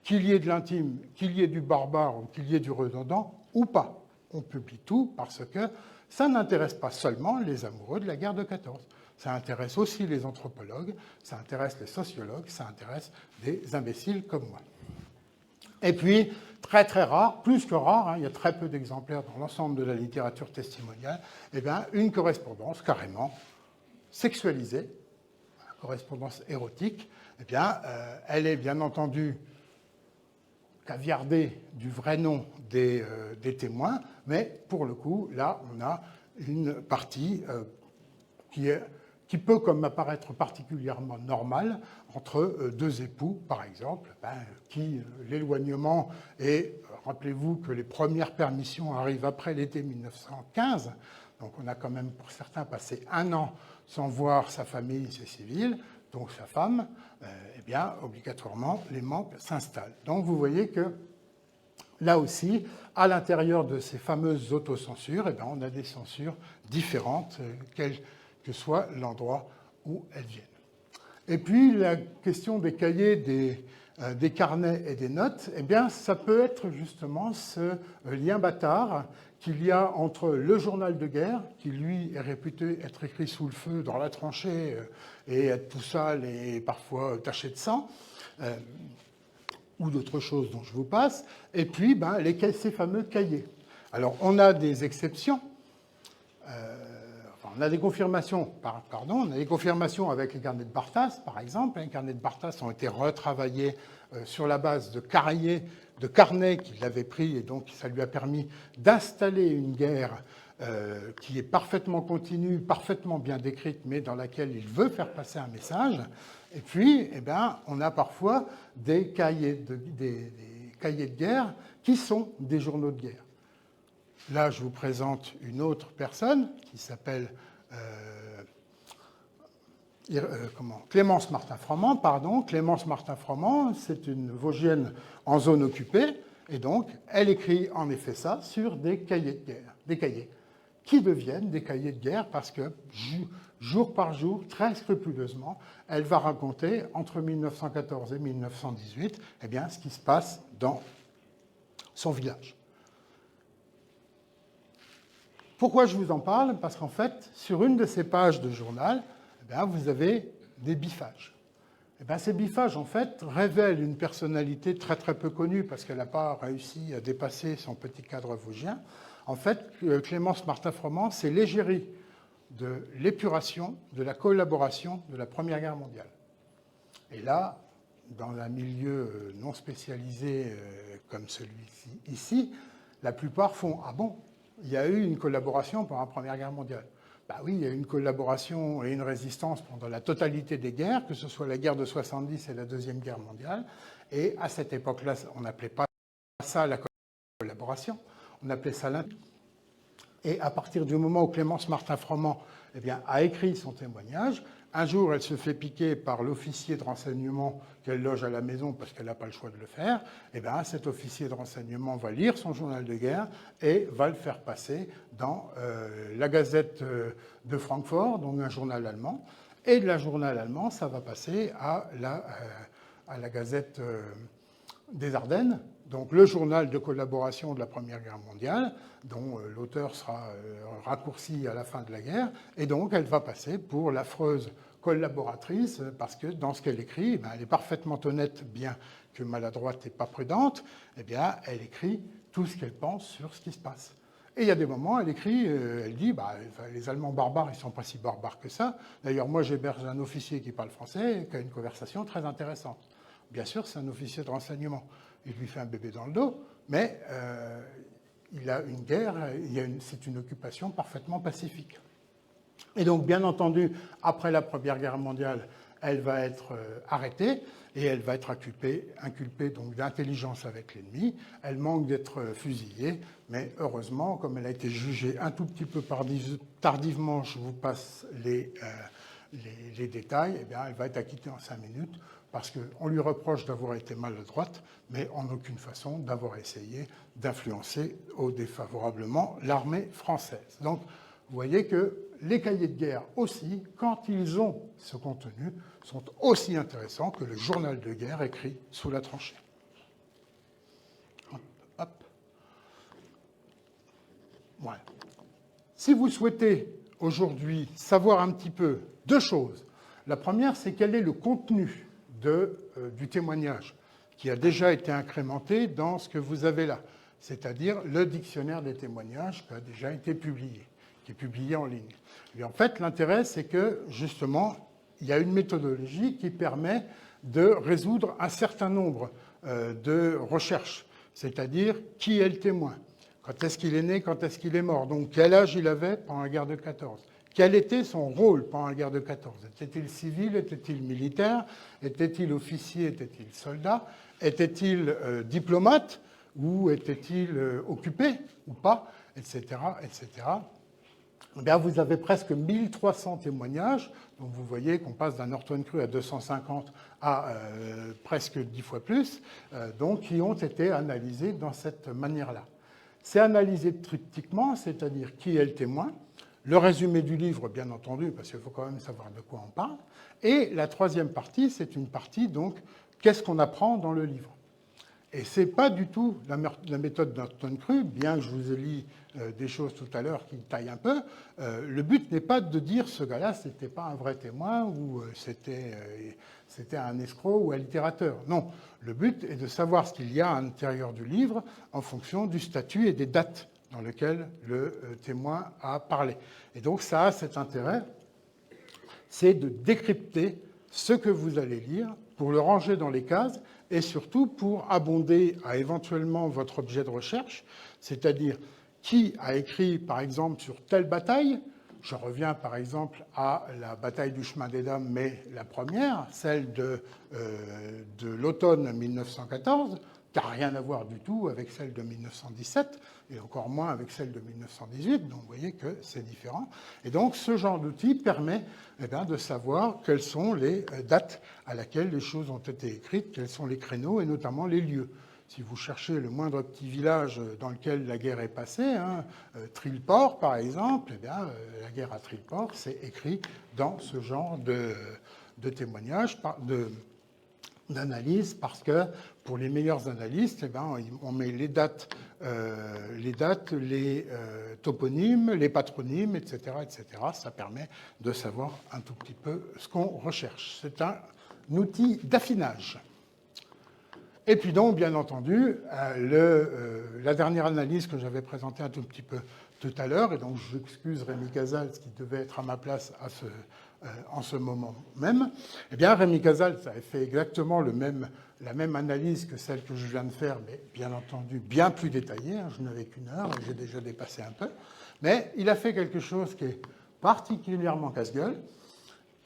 Qu'il y ait de l'intime, qu'il y ait du barbare ou qu'il y ait du redondant, ou pas. On publie tout parce que ça n'intéresse pas seulement les amoureux de la guerre de 14. Ça intéresse aussi les anthropologues, ça intéresse les sociologues, ça intéresse des imbéciles comme moi. Et puis, très très rare, plus que rare, il y a très peu d'exemplaires dans l'ensemble de la littérature testimoniale, une correspondance carrément sexualisée, une correspondance érotique, elle est bien entendu caviardée du vrai nom des témoins, mais pour le coup, là, on a une partie qui peut comme apparaître particulièrement normale entre deux époux, par exemple, qui l'éloignement, et rappelez-vous que les premières permissions arrivent après l'été 1915, donc on a quand même pour certains passé 1 an sans voir sa famille, ses civils. donc sa femme, eh bien, obligatoirement, les manques s'installent. Donc vous voyez que là aussi, à l'intérieur de ces fameuses autocensures, eh bien, on a des censures différentes, quel que soit l'endroit où elles viennent. Et puis, la question des cahiers, des carnets et des notes, eh bien, ça peut être justement ce lien bâtard qu'il y a entre le journal de guerre, qui lui est réputé être écrit sous le feu, dans la tranchée, et être tout sale et parfois taché de sang, ou d'autres choses dont je vous passe, et puis ces fameux cahiers. Alors, on a des exceptions, on a des confirmations, on a des confirmations avec les carnets de Barthas, par exemple. Les carnets de Barthas ont été retravaillés sur la base de carnets qu'il avait pris, et donc ça lui a permis d'installer une guerre qui est parfaitement continue, parfaitement bien décrite, mais dans laquelle il veut faire passer un message. Et puis, eh bien, on a parfois des cahiers de guerre qui sont des journaux de guerre. Là, je vous présente une autre personne qui s'appelle Clémence Martin-Froment. Clémence Martin-Froment, c'est une Vosgienne en zone occupée, et donc elle écrit en effet ça sur des cahiers de guerre, des cahiers qui deviennent des cahiers de guerre parce que jour par jour, très scrupuleusement, elle va raconter entre 1914 et 1918 eh bien, ce qui se passe dans son village. Pourquoi je vous en parle? Parce qu'en fait, sur une de ces pages de journal, eh bien, vous avez des bifages. Eh bien, ces bifages, en fait, révèlent une personnalité très très peu connue parce qu'elle n'a pas réussi à dépasser son petit cadre vosgien. En fait, Clémence Martin-Froment, c'est l'égérie de l'épuration, de la collaboration de la Première Guerre mondiale. Et là, dans un milieu non spécialisé comme celui-ci, ici, la plupart font « Ah bon, il y a eu une collaboration pendant la Première Guerre mondiale ». Ben oui, il y a eu une collaboration et une résistance pendant la totalité des guerres, que ce soit la guerre de 70 et la Deuxième Guerre mondiale. Et à cette époque-là, on n'appelait pas ça la collaboration, on appelait ça l'intégration. Et à partir du moment où Clémence Martin-Froment eh bien, a écrit son témoignage, un jour, elle se fait piquer par l'officier de renseignement qu'elle loge à la maison parce qu'elle n'a pas le choix de le faire. Et bien, cet officier de renseignement va lire son journal de guerre et va le faire passer dans la Gazette de Francfort, donc un journal allemand. Et de la journal allemand, ça va passer à la Gazette des Ardennes, donc le journal de collaboration de la Première Guerre mondiale, dont l'auteur sera raccourci à la fin de la guerre, et donc elle va passer pour l'affreuse collaboratrice, parce que dans ce qu'elle écrit, elle est parfaitement honnête, bien que maladroite et pas prudente, eh bien, elle écrit tout ce qu'elle pense sur ce qui se passe. Et il y a des moments, elle écrit, elle dit, les Allemands barbares, ils ne sont pas si barbares que ça. D'ailleurs, moi, j'héberge un officier qui parle français et qui a une conversation très intéressante. Bien sûr, c'est un officier de renseignement. Il lui fait un bébé dans le dos, mais il a une guerre, c'est une occupation parfaitement pacifique. Et donc, bien entendu, après la Première Guerre mondiale, elle va être arrêtée et elle va être inculpée donc d'intelligence avec l'ennemi. Elle manque d'être fusillée, mais heureusement, comme elle a été jugée un tout petit peu tardivement, je vous passe les détails, eh bien, elle va être acquittée en 5 minutes parce qu'on lui reproche d'avoir été maladroite, mais en aucune façon d'avoir essayé d'influencer défavorablement l'armée française. Donc, vous voyez que les cahiers de guerre aussi, quand ils ont ce contenu, sont aussi intéressants que le journal de guerre écrit sous la tranchée. Hop. Voilà. Si vous souhaitez aujourd'hui savoir un petit peu deux choses, la première, c'est quel est le contenu du témoignage qui a déjà été incrémenté dans ce que vous avez là, c'est-à-dire le dictionnaire des témoignages qui a déjà été publié, qui est publié en ligne. Et en fait, l'intérêt, c'est que, justement, il y a une méthodologie qui permet de résoudre un certain nombre de recherches, c'est-à-dire qui est le témoin, quand est-ce qu'il est né, quand est-ce qu'il est mort, donc quel âge il avait pendant la guerre de 14. Quel était son rôle pendant la guerre de 14? Était-il civil? Était-il militaire? Était-il officier? Était-il soldat? Était-il diplomate? Ou était-il occupé ou pas? Etc. etc. eh bien, vous avez presque 1300 témoignages. Donc vous voyez qu'on passe d'un Norton Cru à 250 à presque 10 fois plus, donc qui ont été analysés dans cette manière-là. C'est analysé triptyquement, c'est-à-dire qui est le témoin, le résumé du livre, bien entendu, parce qu'il faut quand même savoir de quoi on parle, et la troisième partie, c'est une partie, donc, qu'est-ce qu'on apprend dans le livre. Et ce n'est pas du tout la méthode Norton Cru, bien que je vous ai lu des choses tout à l'heure qui taillent un peu. Le but n'est pas de dire ce gars-là, ce n'était pas un vrai témoin ou c'était un escroc ou un littérateur. Non, le but est de savoir ce qu'il y a à l'intérieur du livre en fonction du statut et des dates dans lesquelles le témoin a parlé. Et donc ça a cet intérêt, c'est de décrypter ce que vous allez lire pour le ranger dans les cases et surtout pour abonder à éventuellement votre objet de recherche, c'est-à-dire qui a écrit, par exemple, sur telle bataille. Je reviens, par exemple, à la bataille du chemin des Dames, mais la première, celle de l'automne 1914, qui n'a rien à voir du tout avec celle de 1917, et encore moins avec celle de 1918, donc vous voyez que c'est différent. Et donc ce genre d'outil permet de savoir quelles sont les dates à laquelle les choses ont été écrites, quels sont les créneaux, et notamment les lieux. Si vous cherchez le moindre petit village dans lequel la guerre est passée, Trilport par exemple, la guerre à Trilport, c'est écrit dans ce genre de témoignages, d'analyse, parce que pour les meilleurs analystes, on met les dates, les toponymes, les patronymes, etc., etc. Ça permet de savoir un tout petit peu ce qu'on recherche. C'est un outil d'affinage. Et puis donc, bien entendu, la dernière analyse que j'avais présentée un tout petit peu tout à l'heure, et donc j'excuse Rémi Casals qui devait être à ma place en ce moment même, eh bien Rémi Casals avait fait exactement la même analyse que celle que je viens de faire, mais bien entendu bien plus détaillée. Je n'avais qu'une heure, j'ai déjà dépassé un peu. Mais il a fait quelque chose qui est particulièrement casse-gueule,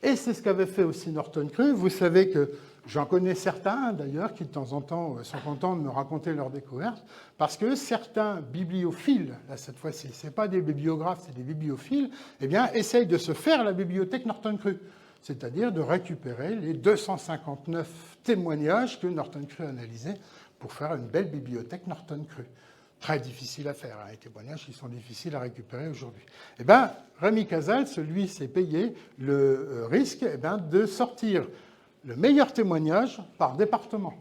et c'est ce qu'avait fait aussi Norton Cru. Vous savez que j'en connais certains, d'ailleurs, qui de temps en temps sont contents de me raconter leurs découvertes, parce que certains bibliophiles, là cette fois-ci, ce n'est pas des bibliographes, c'est des bibliophiles, essayent de se faire la bibliothèque Norton Cru, c'est-à-dire de récupérer les 259 témoignages que Norton Cru a analysés pour faire une belle bibliothèque Norton Cru. Très difficile à faire, les témoignages qui sont difficiles à récupérer aujourd'hui. Rémi Casals, lui, s'est payé le risque de sortir le meilleur témoignage par département.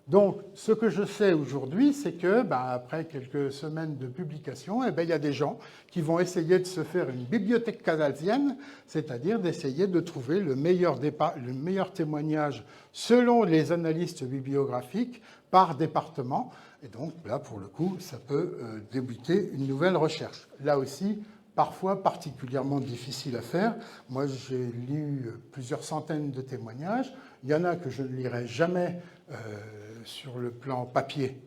Donc, ce que je sais aujourd'hui, c'est que, après quelques semaines de publication, il y a des gens qui vont essayer de se faire une bibliothèque casalsienne, c'est-à-dire d'essayer de trouver le meilleur témoignage selon les analystes bibliographiques par département. Et donc, là, pour le coup, ça peut débuter une nouvelle recherche. Là aussi, parfois particulièrement difficile à faire. Moi, j'ai lu plusieurs centaines de témoignages. Il y en a que je ne lirai jamais sur le plan papier,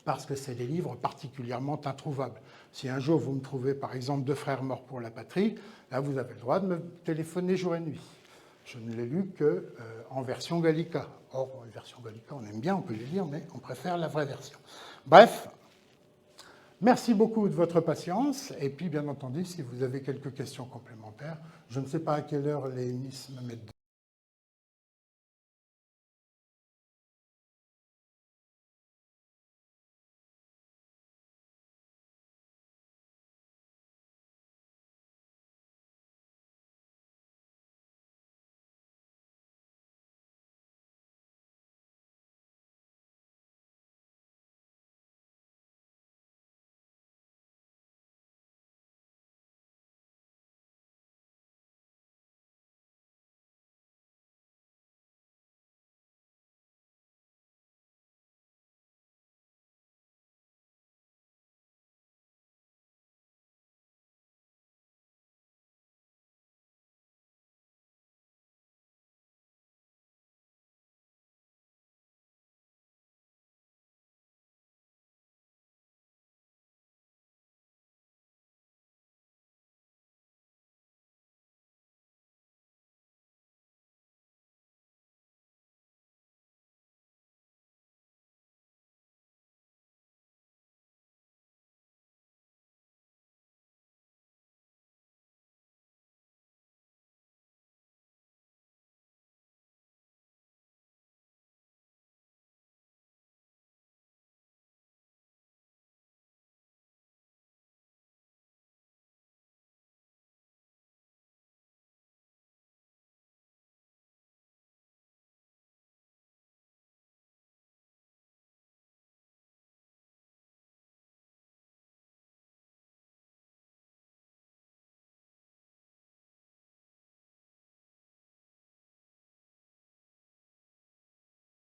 parce que c'est des livres particulièrement introuvables. Si un jour vous me trouvez, par exemple, 2 frères morts pour la patrie, là, vous avez le droit de me téléphoner jour et nuit. Je ne l'ai lu qu'en version Gallica. Or, en version Gallica, on aime bien, on peut les lire, mais on préfère la vraie version. Bref, merci beaucoup de votre patience. Et puis, bien entendu, si vous avez quelques questions complémentaires, je ne sais pas à quelle heure les Miss me mettent